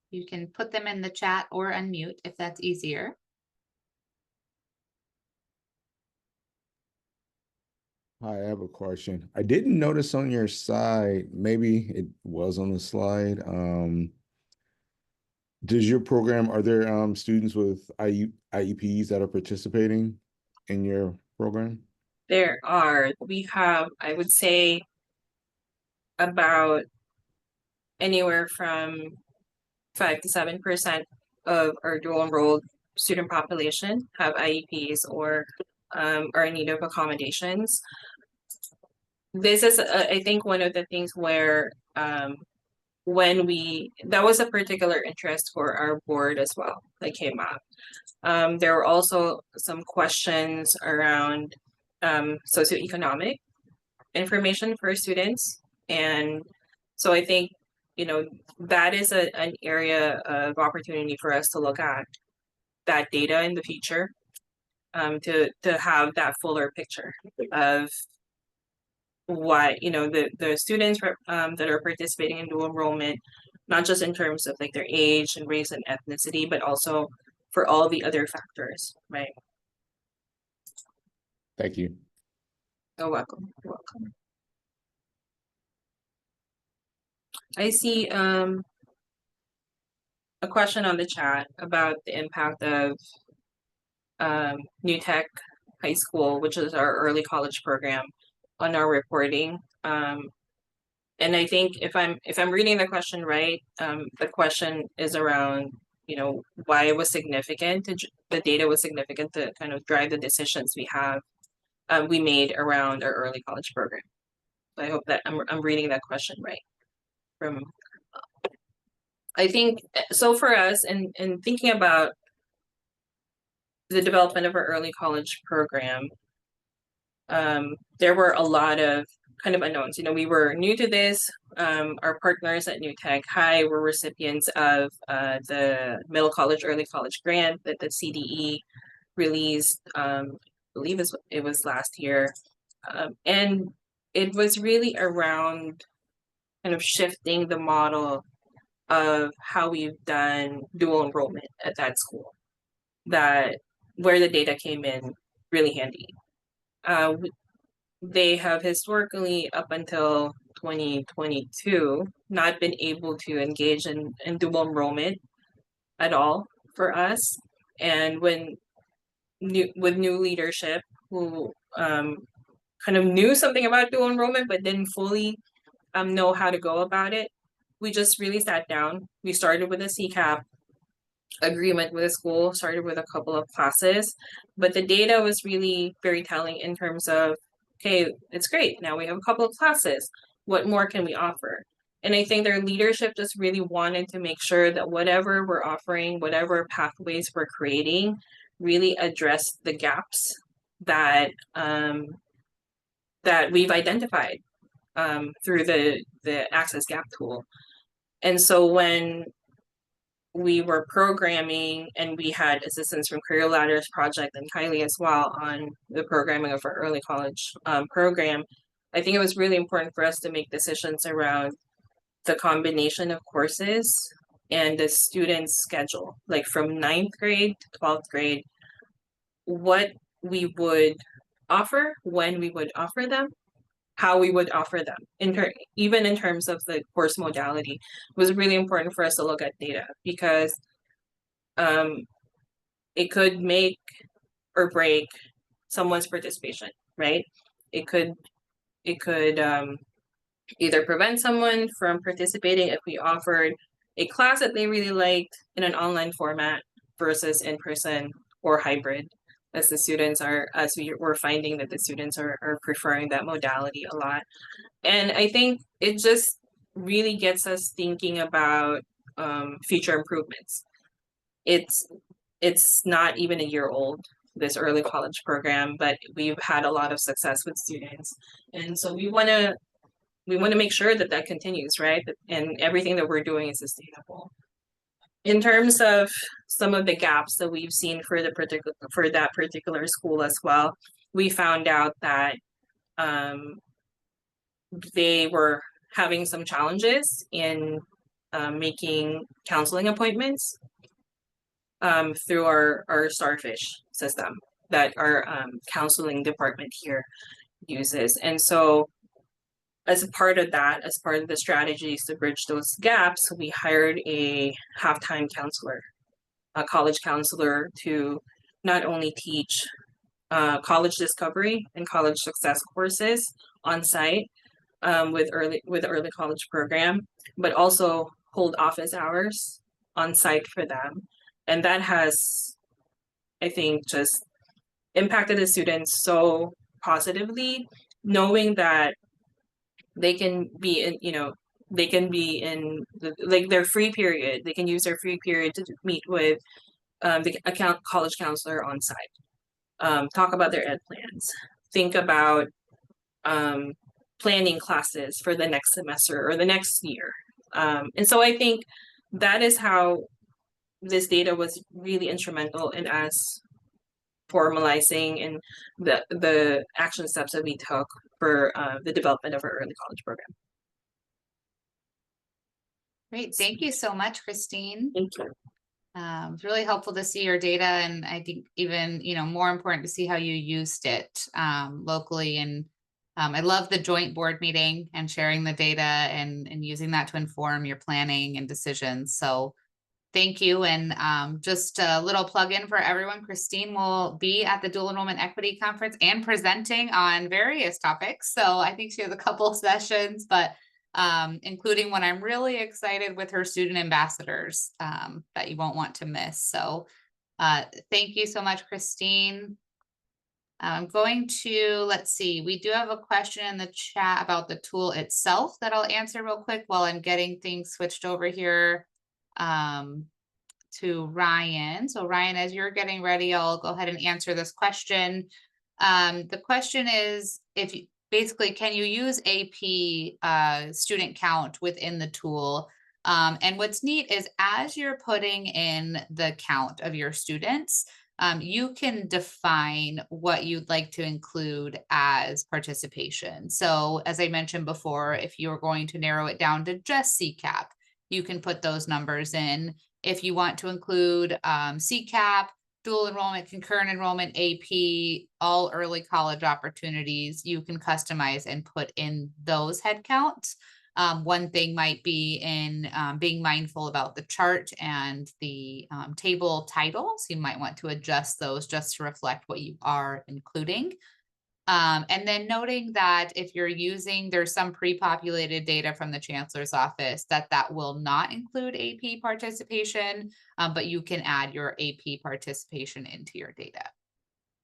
You can put them in the chat or unmute if that's easier. Hi, I have a question. I didn't notice on your side, maybe it was on the slide. Does your program, are there students with IEPs that are participating in your program? We have, I would say, about anywhere from 5 to 7% of our dual enrolled student population have IEPs or are in need of accommodations. This is, I think, one of the things where that was a particular interest for our board as well that came up. There were also some questions around socioeconomic information for students. And so I think, that is an area of opportunity for us to look at that data in the future, to have that fuller picture of what, the students that are participating in dual enrollment, not just in terms of like their age and race and ethnicity, but also for all the other factors, right? Thank you. You're welcome. You're welcome. I see a question on the chat about the impact of New Tech High School, which is our early college program, on our reporting. And I think if I'm reading the question right, the question is around, why it was significant. The data was significant to kind of drive the decisions we made around our early college program. So I hope that I'm reading that question right. I think so for us, and thinking about the development of our early college program, there were a lot of kind of unknowns. We were new to this. Our partners at New Tech High were recipients of the Middle College Early College Grant that the CDE released, I believe it was last year. And it was really around kind of shifting the model of how we've done dual enrollment at that school, where the data came in really handy. They have historically, up until 2022, not been able to engage in dual enrollment at all for us. And with new leadership who kind of knew something about dual enrollment but didn't fully know how to go about it, we just really sat down. We started with a CCAP agreement with the school, started with a couple of classes, but the data was really very telling in terms of, okay, it's great. Now we have a couple of classes. What more can we offer? And I think their leadership just really wanted to make sure that whatever we're offering, whatever pathways we're creating, really address the gaps that we've identified through the Access Gap tool. And so when we were programming, and we had assistance from Career Ladders Project and Kylie as well on the programming of our early college program, I think it was really important for us to make decisions around the combination of courses and the student's schedule, like from 9th grade to 12th grade, what we would offer, when we would offer them, how we would offer them, even in terms of the course modality. It was really important for us to look at data, because it could make or break someone's participation, right? It could either prevent someone from participating if we offered a class that they really liked in an online format versus in person or hybrid, as we're finding that the students are preferring that modality a lot. And I think it just really gets us thinking about future improvements. It's not even a year old, this early college program, but we've had a lot of success with students. And so we want to make sure that continues, right? And everything that we're doing is sustainable. In terms of some of the gaps that we've seen for that particular school as well, we found out that they were having some challenges in making counseling appointments through our Starfish system that our counseling department here uses. And so as a part of that, as part of the strategies to bridge those gaps, we hired a half-time counselor, a college counselor, to not only teach college discovery and college success courses on site with the early college program, but also hold office hours on site for them. And that has, I think, just impacted the students so positively, knowing that they can be in, they can be in their free period. They can use their free period to meet with the college counselor on site, talk about their ed plans, think about planning classes for the next semester or the next year. And so I think that is how this data was really instrumental in us formalizing and the action steps that we took for the development of our early college program. Great. Thank you so much, Christine. Thank you. It's really helpful to see your data, and I think even, more important to see how you used it locally. And I love the joint board meeting and sharing the data and using that to inform your planning and decisions. So thank you. And just a little plug in for everyone. Christine will be at the Dual Enrollment Equity Conference and presenting on various topics. So I think she has a couple of sessions, but including one I'm really excited with her student ambassadors that you won't want to miss. So thank you so much, Christine. I'm going to, let's see, we do have a question in the chat about the tool itself that I'll answer real quick while I'm getting things switched over here to Ryan. So Ryan, as you're getting ready, I'll go ahead and answer this question. The question is, basically, can you use AP student count within the tool? And what's neat is as you're putting in the count of your students, you can define what you'd like to include as participation. So as I mentioned before, if you're going to narrow it down to just CCAP, you can put those numbers in. If you want to include CCAP, dual enrollment, concurrent enrollment, AP, all early college opportunities, you can customize and put in those head counts. One thing might be in being mindful about the chart and the table titles. You might want to adjust those just to reflect what you are including. And then noting that if you're using, there's some pre-populated data from the Chancellor's office that will not include AP participation, but you can add your AP participation into your data.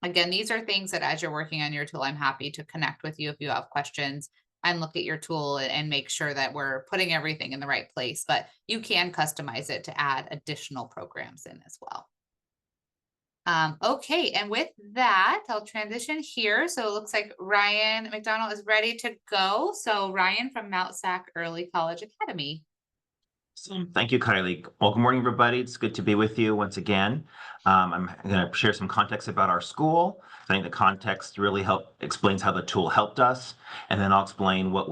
Again, these are things that as you're working on your tool, I'm happy to connect with you if you have questions and look at your tool and make sure that we're putting everything in the right place, but you can customize it to add additional programs in as well. Okay, and with that, I'll transition here. So it looks like Ryan McDonald is ready to go. So Ryan from Mount SAC Early College Academy. Thank you, Kylie. Well, good morning, everybody. It's good to be with you once again. I'm going to share some context about our school. I think the context really explains how the tool helped us. And then I'll explain what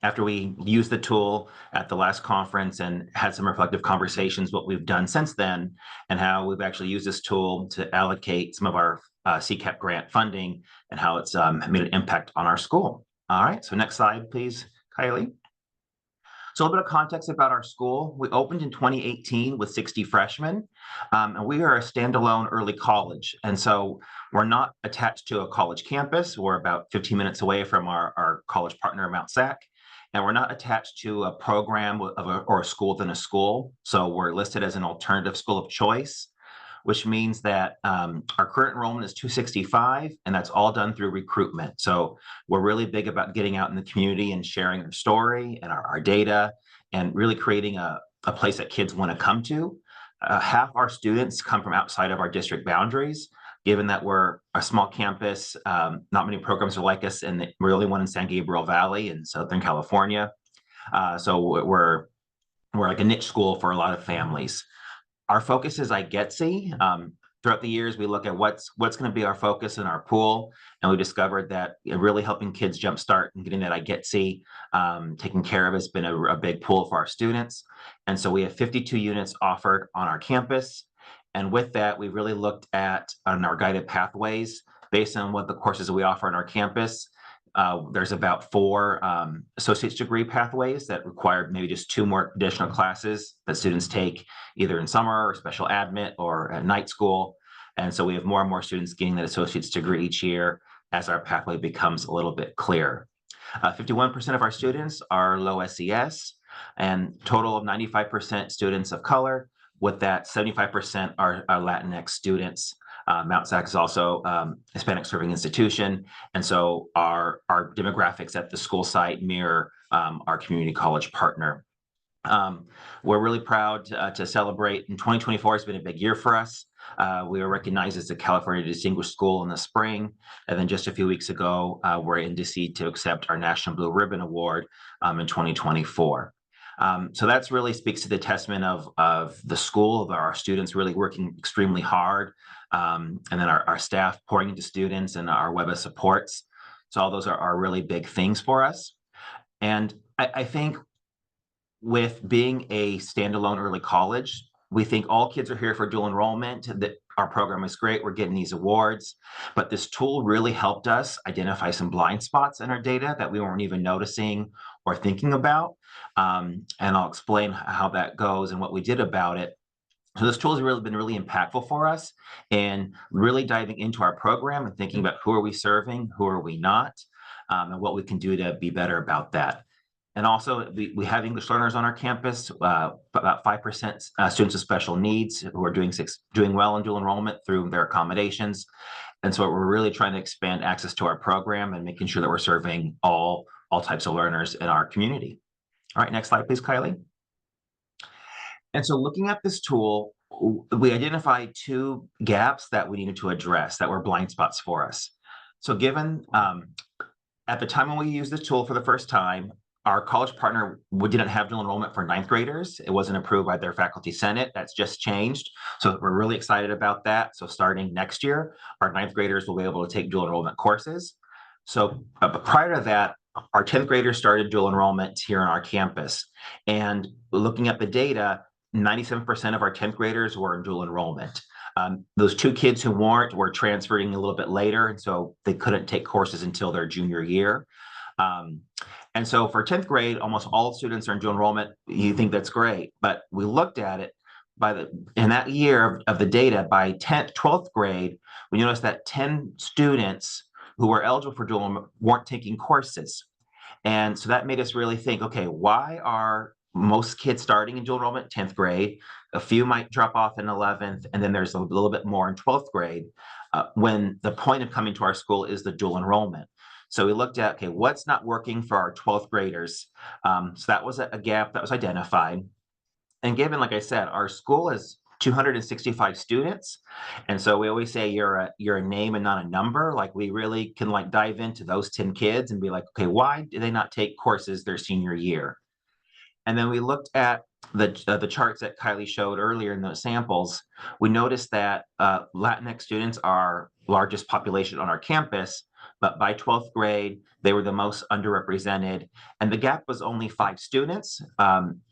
after we used the tool at the last conference and had some reflective conversations, what we've done since then, and how we've actually used this tool to allocate some of our CCAP grant funding and how it's made an impact on our school. All right, so next slide, please, Kylie. So a little bit of context about our school. We opened in 2018 with 60 freshmen, and we are a standalone early college. And so we're not attached to a college campus. We're about 15 minutes away from our college partner, Mount SAC. And we're not attached to a program or a school within a school. So we're listed as an alternative school of choice, which means that our current enrollment is 265, and that's all done through recruitment. So we're really big about getting out in the community and sharing our story and our data and really creating a place that kids want to come to. Half our students come from outside of our district boundaries. Given that we're a small campus, not many programs are like us, and we're the only one in San Gabriel Valley in Southern California. So we're like a niche school for a lot of families. Our focus is I get see. Throughout the years, we look at what's going to be our focus in our pool, and we discovered that really helping kids jumpstart and getting that I get see taken care of has been a big pool for our students. And so we have 52 units offered on our campus. And with that, we really looked at on our guided pathways based on what the courses that we offer on our campus. There's about 4 associate's degree pathways that require maybe just 2 more additional classes that students take either in summer or special admit or at night school. And so we have more and more students getting that associate's degree each year as our pathway becomes a little bit clearer. 51% of our students are low SES, and total of 95% students of color. With that, 75% are Latinx students. Mount SAC is also a Hispanic serving institution. And so our demographics at the school site mirror our community college partner. We're really proud to celebrate. In 2024 has been a big year for us. We were recognized as the California Distinguished School in the spring. And then just a few weeks ago, we're in DC to accept our National Blue Ribbon Award in 2024. So that's really speaks to the testament of the school, of our students really working extremely hard, and then our staff pouring into students and our web of supports. So all those are really big things for us. And I think with being a standalone early college, we think all kids are here for dual enrollment, that our program is great, we're getting these awards, but this tool really helped us identify some blind spots in our data that we weren't even noticing or thinking about. And I'll explain how that goes and what we did about it. So this tool has really been really impactful for us in really diving into our program and thinking about who are we serving, who are we not, and what we can do to be better about that. And also, we have English learners on our campus, about 5% students with special needs who are doing well in dual enrollment through their accommodations. And so we're really trying to expand access to our program and making sure that we're serving all types of learners in our community. All right, next slide, please, Kylie. And so looking at this tool, we identified 2 gaps that we needed to address that were blind spots for us. So given at the time when we used this tool for the first time, our college partner didn't have dual enrollment for 9th graders. It wasn't approved by their faculty senate. That's just changed. So we're really excited about that. So starting next year, our 9th graders will be able to take dual enrollment courses. So but prior to that, our 10th graders started dual enrollment here on our campus. And looking at the data, 97% of our 10th graders were in dual enrollment. Those 2 kids who weren't were transferring a little bit later, and so they couldn't take courses until their junior year. And so for 10th grade, almost all students are in dual enrollment. You think that's great, but we looked at it in that year of the data by 12th grade, we noticed that 10 students who were eligible for dual enrollment weren't taking courses. And so that made us really think, okay, why are most kids starting in dual enrollment 10th grade? A few might drop off in 11th, and then there's a little bit more in 12th grade when the point of coming to our school is the dual enrollment. So we looked at, okay, what's not working for our 12th graders? So that was a gap that was identified. And given, like I said, our school is 265 students. And so we always say you're a name and not a number. Like we really can like dive into those 10 kids and be like, okay, why do they not take courses their senior year? And then we looked at the charts that Kylie showed earlier in those samples. We noticed that Latinx students are largest population on our campus, but by 12th grade, they were the most underrepresented. And the gap was only 5 students.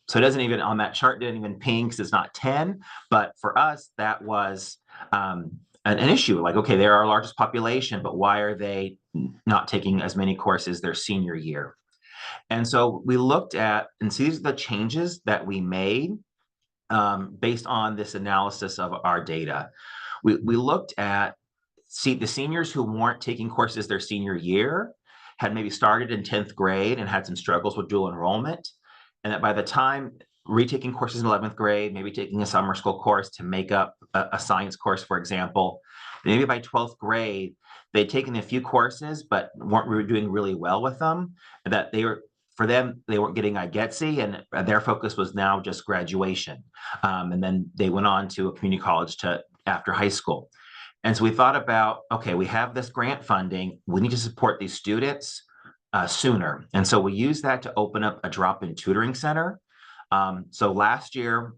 So it doesn't even, on that chart, didn't even ping because it's not 10. But for us, that was an issue. Like, okay, they're our largest population, but why are they not taking as many courses their senior year? And so we looked at, and see, these are the changes that we made based on this analysis of our data. We looked at, the seniors who weren't taking courses their senior year had maybe started in 10th grade and had some struggles with dual enrollment. And that by the time retaking courses in 11th grade, maybe taking a summer school course to make up a science course, for example, maybe by 12th grade, they'd taken a few courses, but weren't doing really well with them. That for them, they weren't getting IGETC, and their focus was now just graduation. And then they went on to a community college after high school. And so we thought about, okay, we have this grant funding, we need to support these students sooner. And so we used that to open up a drop-in tutoring center. So last year,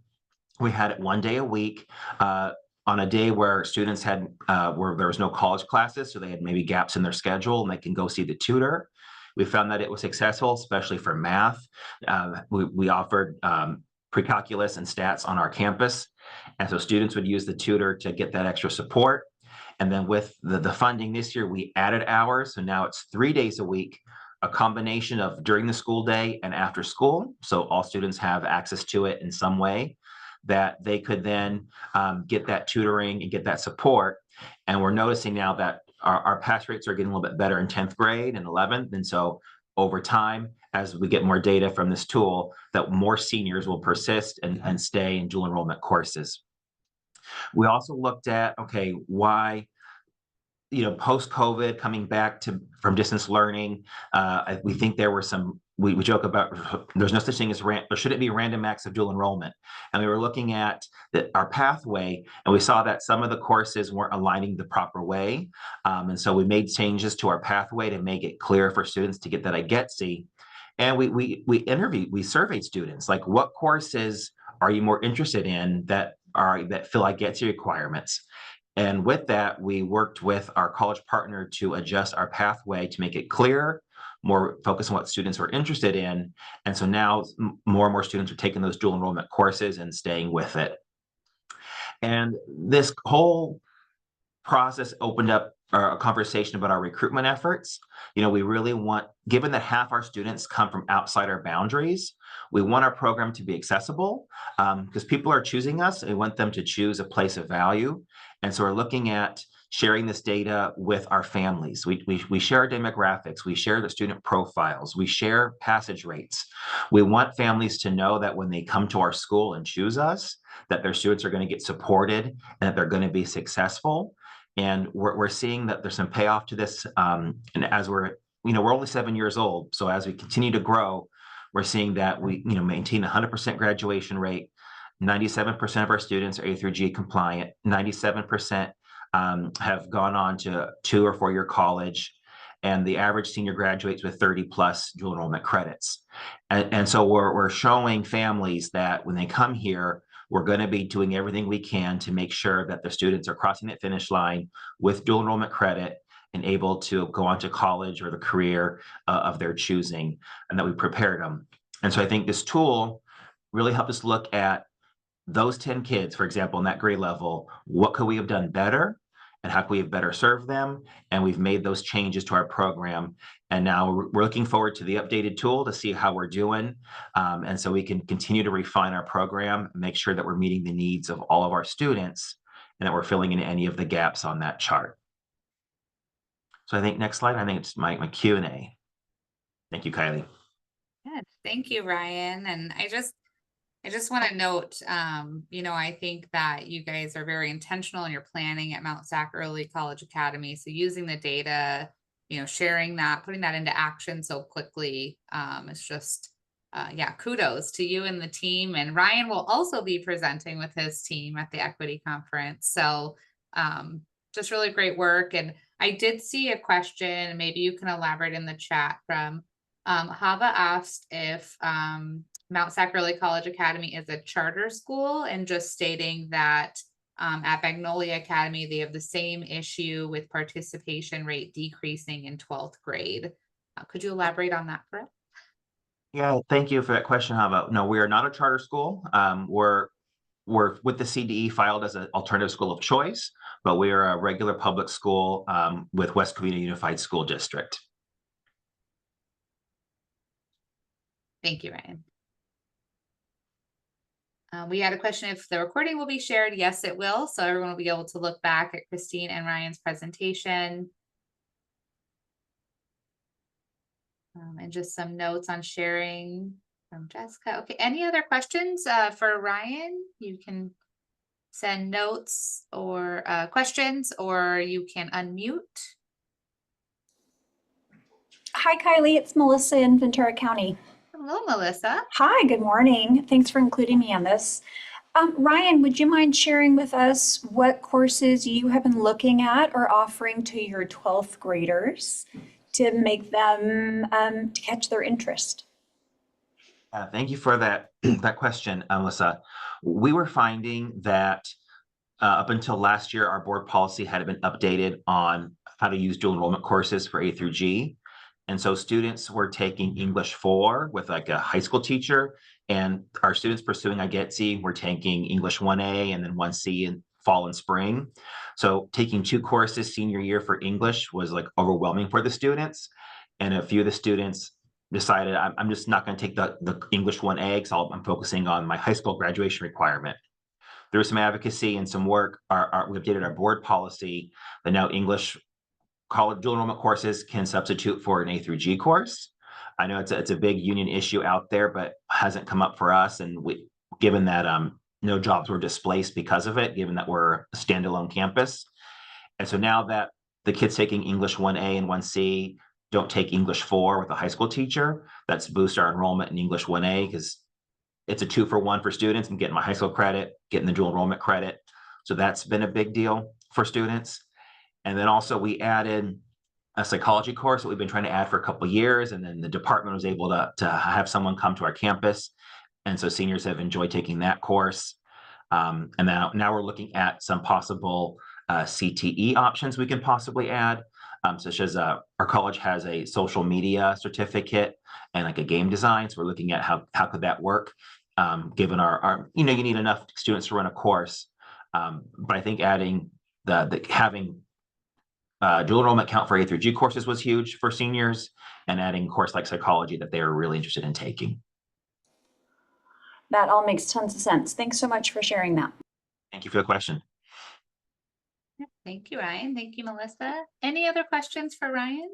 we had it 1 day a week, on a day where students had, where there was no college classes, so they had maybe gaps in their schedule and they can go see the tutor. We found that it was successful, especially for math. We offered pre-calculus and stats on our campus. And so students would use the tutor to get that extra support. And then with the funding this year, we added hours. So now it's 3 days a week, a combination of during the school day and after school. So all students have access to it in some way that they could then get that tutoring and get that support. And we're noticing now that our pass rates are getting a little bit better in 10th grade and 11th. And so over time, as we get more data from this tool, that more seniors will persist and stay in dual enrollment courses. We also looked at, okay, why, post-COVID coming back from distance learning, we think there were some, we joke about there's no such thing as there shouldn't be random acts of dual enrollment. And we were looking at our pathway, and we saw that some of the courses weren't aligning the proper way. And so we made changes to our pathway to make it clear for students to get that IGETC. And we surveyed students, like, what courses are you more interested in that fill IGETC requirements? And with that, we worked with our college partner to adjust our pathway to make it clear, more focused on what students were interested in. And so now more and more students are taking those dual enrollment courses and staying with it. And this whole process opened up a conversation about our recruitment efforts. We really want, given that half our students come from outside our boundaries, we want our program to be accessible because people are choosing us, and we want them to choose a place of value. And so we're looking at sharing this data with our families. We share our demographics, we share the student profiles, we share passage rates. We want families to know that when they come to our school and choose us, that their students are going to get supported and that they're going to be successful. And we're seeing that there's some payoff to this. And as we're only 7 years old. So as we continue to grow, we're seeing that we, maintain 100% graduation rate. 97% of our students are A through G compliant. 97% have gone on to 2 or 4 year college. And the average senior graduates with 30 plus dual enrollment credits. And so we're showing families that when they come here, we're going to be doing everything we can to make sure that the students are crossing that finish line with dual enrollment credit and able to go on to college or the career of their choosing, and that we prepared them. And so I think this tool really helped us look at those 10 kids, for example, in that grade level, what could we have done better and how can we have better served them? And we've made those changes to our program. And now we're looking forward to the updated tool to see how we're doing. And so we can continue to refine our program, make sure that we're meeting the needs of all of our students and that we're filling in any of the gaps on that chart. So I think next slide, I think it's my Q&A. Thank you, Kylie. Good. Thank you, Ryan. And I just want to note, I think that you guys are very intentional in your planning at Mount SAC Early College Academy. So using the data, sharing that, putting that into action so quickly, it's just, kudos to you and the team. And Ryan will also be presenting with his team at the Equity Conference. So just really great work. And I did see a question, maybe you can elaborate in the chat from Hava asked if Mount SAC Early College Academy is a charter school, and just stating that at Magnolia Academy, they have the same issue with participation rate decreasing in 12th grade. Could you elaborate on that for us? Yeah, thank you for that question, Hava. No, we are not a charter school. We're with the CDE filed as an alternative school of choice, but we are a regular public school with West Covina Unified School District. Thank you, Ryan. We had a question if the recording will be shared. Yes, it will. So everyone will be able to look back at Christine and Ryan's presentation. And just some notes on sharing from Jessica. Okay, any other questions for Ryan? You can send notes or questions, or you can unmute. Hi, Kylie. It's Melissa in Ventura County. Hello, Melissa. Hi, good morning. Thanks for including me on this. Ryan, would you mind sharing with us what courses you have been looking at or offering to your 12th graders to make them to catch their interest? Thank you for that question, Melissa. we were finding that up until last year, our board policy had been updated on how to use dual enrollment courses for A through G. And so students were taking English 4 with like a high school teacher, and our students pursuing IGETC were taking English 1A and then 1C in fall and spring. So taking 2 courses senior year for English was like overwhelming for the students. And a few of the students decided, I'm just not going to take the English 1A because I'm focusing on my high school graduation requirement. There was some advocacy and some work. We updated our board policy that now English college dual enrollment courses can substitute for an A through G course. I know it's a big union issue out there, but hasn't come up for us. And given that no jobs were displaced because of it, given that we're a standalone campus. And so now that the kids taking English 1A and 1C don't take English 4 with a high school teacher, that's boost our enrollment in English 1A because it's a 2-for-1 for students. I'm getting my high school credit, getting the dual enrollment credit. So that's been a big deal for students. And then also we added a psychology course that we've been trying to add for a couple of years. And then the department was able to have someone come to our campus. And so seniors have enjoyed taking that course. And now we're looking at some possible CTE options we can possibly add, such as our college has a social media certificate and like a game design. So we're looking at how could that work, given our you need enough students to run a course. But I think adding having dual enrollment count for A through G courses was huge for seniors, and adding a course like psychology that they are really interested in taking. That all makes tons of sense. Thanks so much for sharing that. Thank you for the question. Thank you, Ryan. Thank you, Melissa. Any other questions for Ryan?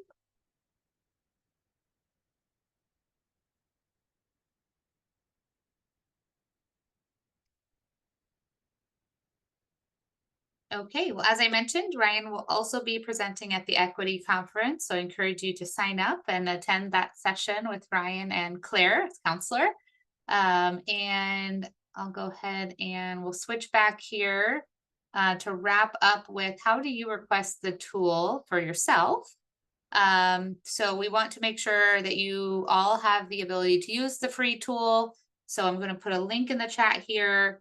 Okay, well, as I mentioned, Ryan will also be presenting at the Equity Conference, so I encourage you to sign up and attend that session with Ryan and Claire as counselor. And I'll go ahead and we'll switch back here to wrap up with how do you request the tool for yourself? So we want to make sure that you all have the ability to use the free tool. So I'm going to put a link in the chat here.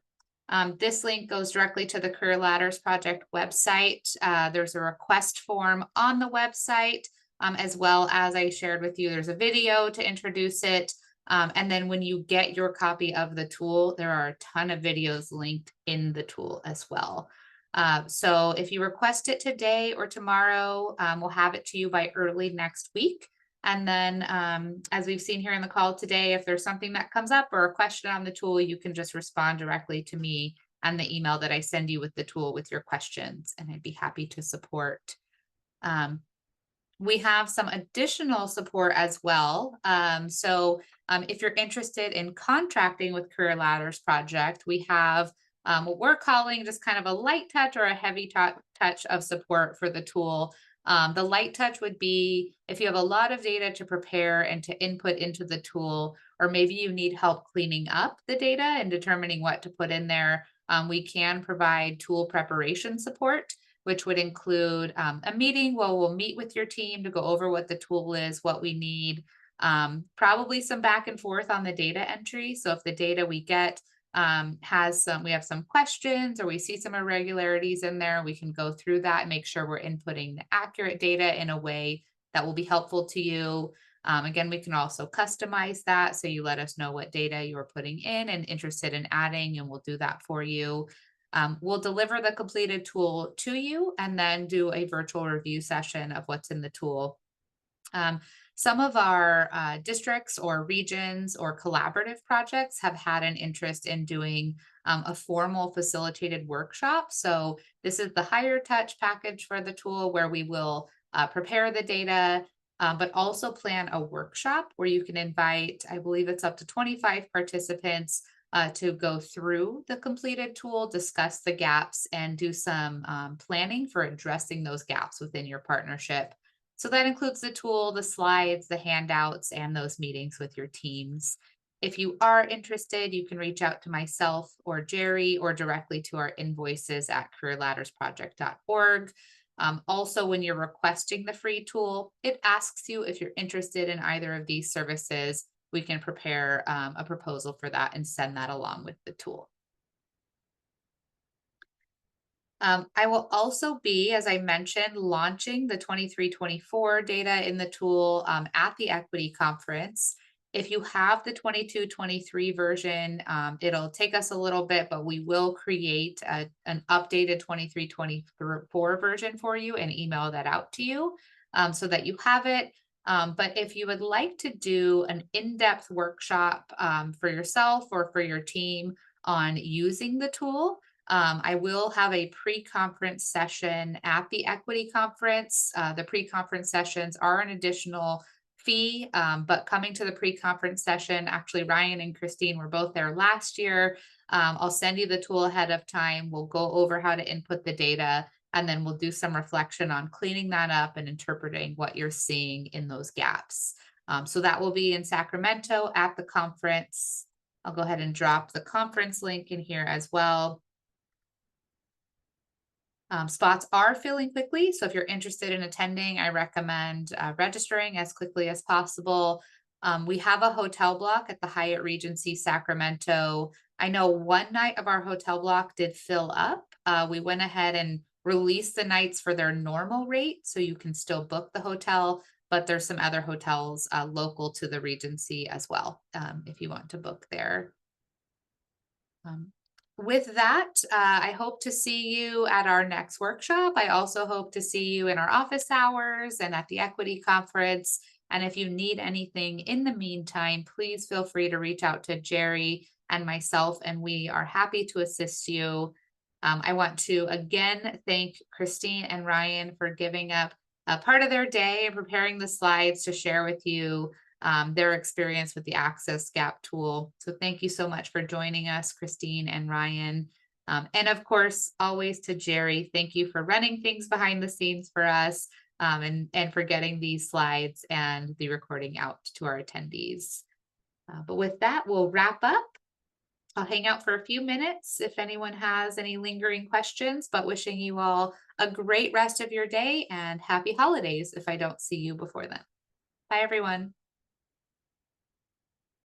This link goes directly to the Career Ladders Project website. There's a request form on the website, as well as I shared with you, there's a video to introduce it. And then when you get your copy of the tool, there are a ton of videos linked in the tool as well. So if you request it today or tomorrow, we'll have it to you by early next week. And then as we've seen here in the call today, if there's something that comes up or a question on the tool, you can just respond directly to me and the email that I send you with the tool with your questions, and I'd be happy to support. We have some additional support as well. If you're interested in contracting with Career Ladders Project, we have what we're calling just kind of a light touch or a heavy touch of support for the tool. The light touch would be if you have a lot of data to prepare and to input into the tool, or maybe you need help cleaning up the data and determining what to put in there. We can provide tool preparation support, which would include a meeting where we'll meet with your team to go over what the tool is, what we need, probably some back and forth on the data entry. So if the data we get we have some questions or we see some irregularities in there, we can go through that and make sure we're inputting the accurate data in a way that will be helpful to you. Again, we can also customize that. So you let us know what data you're putting in and interested in adding, and we'll do that for you. We'll deliver the completed tool to you and then do a virtual review session of what's in the tool. Some of our districts or regions or collaborative projects have had an interest in doing a formal facilitated workshop. So this is the higher touch package for the tool where we will prepare the data, but also plan a workshop where you can invite, I believe it's up to 25 participants to go through the completed tool, discuss the gaps, and do some planning for addressing those gaps within your partnership. So that includes the tool, the slides, the handouts, and those meetings with your teams. If you are interested, you can reach out to myself or Jerry or directly to our invoices at careerladdersproject.org. Also, when you're requesting the free tool, it asks you if you're interested in either of these services. We can prepare a proposal for that and send that along with the tool. I will also be, as I mentioned, launching the 23-24 data in the tool at the Equity Conference. If you have the 22-23 version, it'll take us a little bit, but we will create an updated 23-24 version for you and email that out to you so that you have it. But if you would like to do an in-depth workshop for yourself or for your team on using the tool, I will have a pre-conference session at the Equity Conference. The pre-conference sessions are an additional fee, but coming to the pre-conference session, actually Ryan and Christine were both there last year. I'll send you the tool ahead of time. We'll go over how to input the data, and then we'll do some reflection on cleaning that up and interpreting what you're seeing in those gaps. So that will be in Sacramento at the conference. I'll go ahead and drop the conference link in here as well. Spots are filling quickly, so if you're interested in attending, I recommend registering as quickly as possible. We have a hotel block at the Hyatt Regency Sacramento. I know one night of our hotel block did fill up. We went ahead and released the nights for their normal rate, so you can still book the hotel, but there's some other hotels local to the Regency as well, if you want to book there. With that, I hope to see you at our next workshop. I also hope to see you in our office hours and at the Equity Conference. And if you need anything in the meantime, please feel free to reach out to Jerry and myself, and we are happy to assist you. I want to again thank Christine and Ryan for giving up a part of their day and preparing the slides to share with you their experience with the Access Gap tool. So thank you so much for joining us, Christine and Ryan. And of course, always to Jerry, thank you for running things behind the scenes for us and for getting these slides and the recording out to our attendees. But with that, we'll wrap up. I'll hang out for a few minutes if anyone has any lingering questions, but wishing you all a great rest of your day and happy holidays if I don't see you before then. Bye, everyone.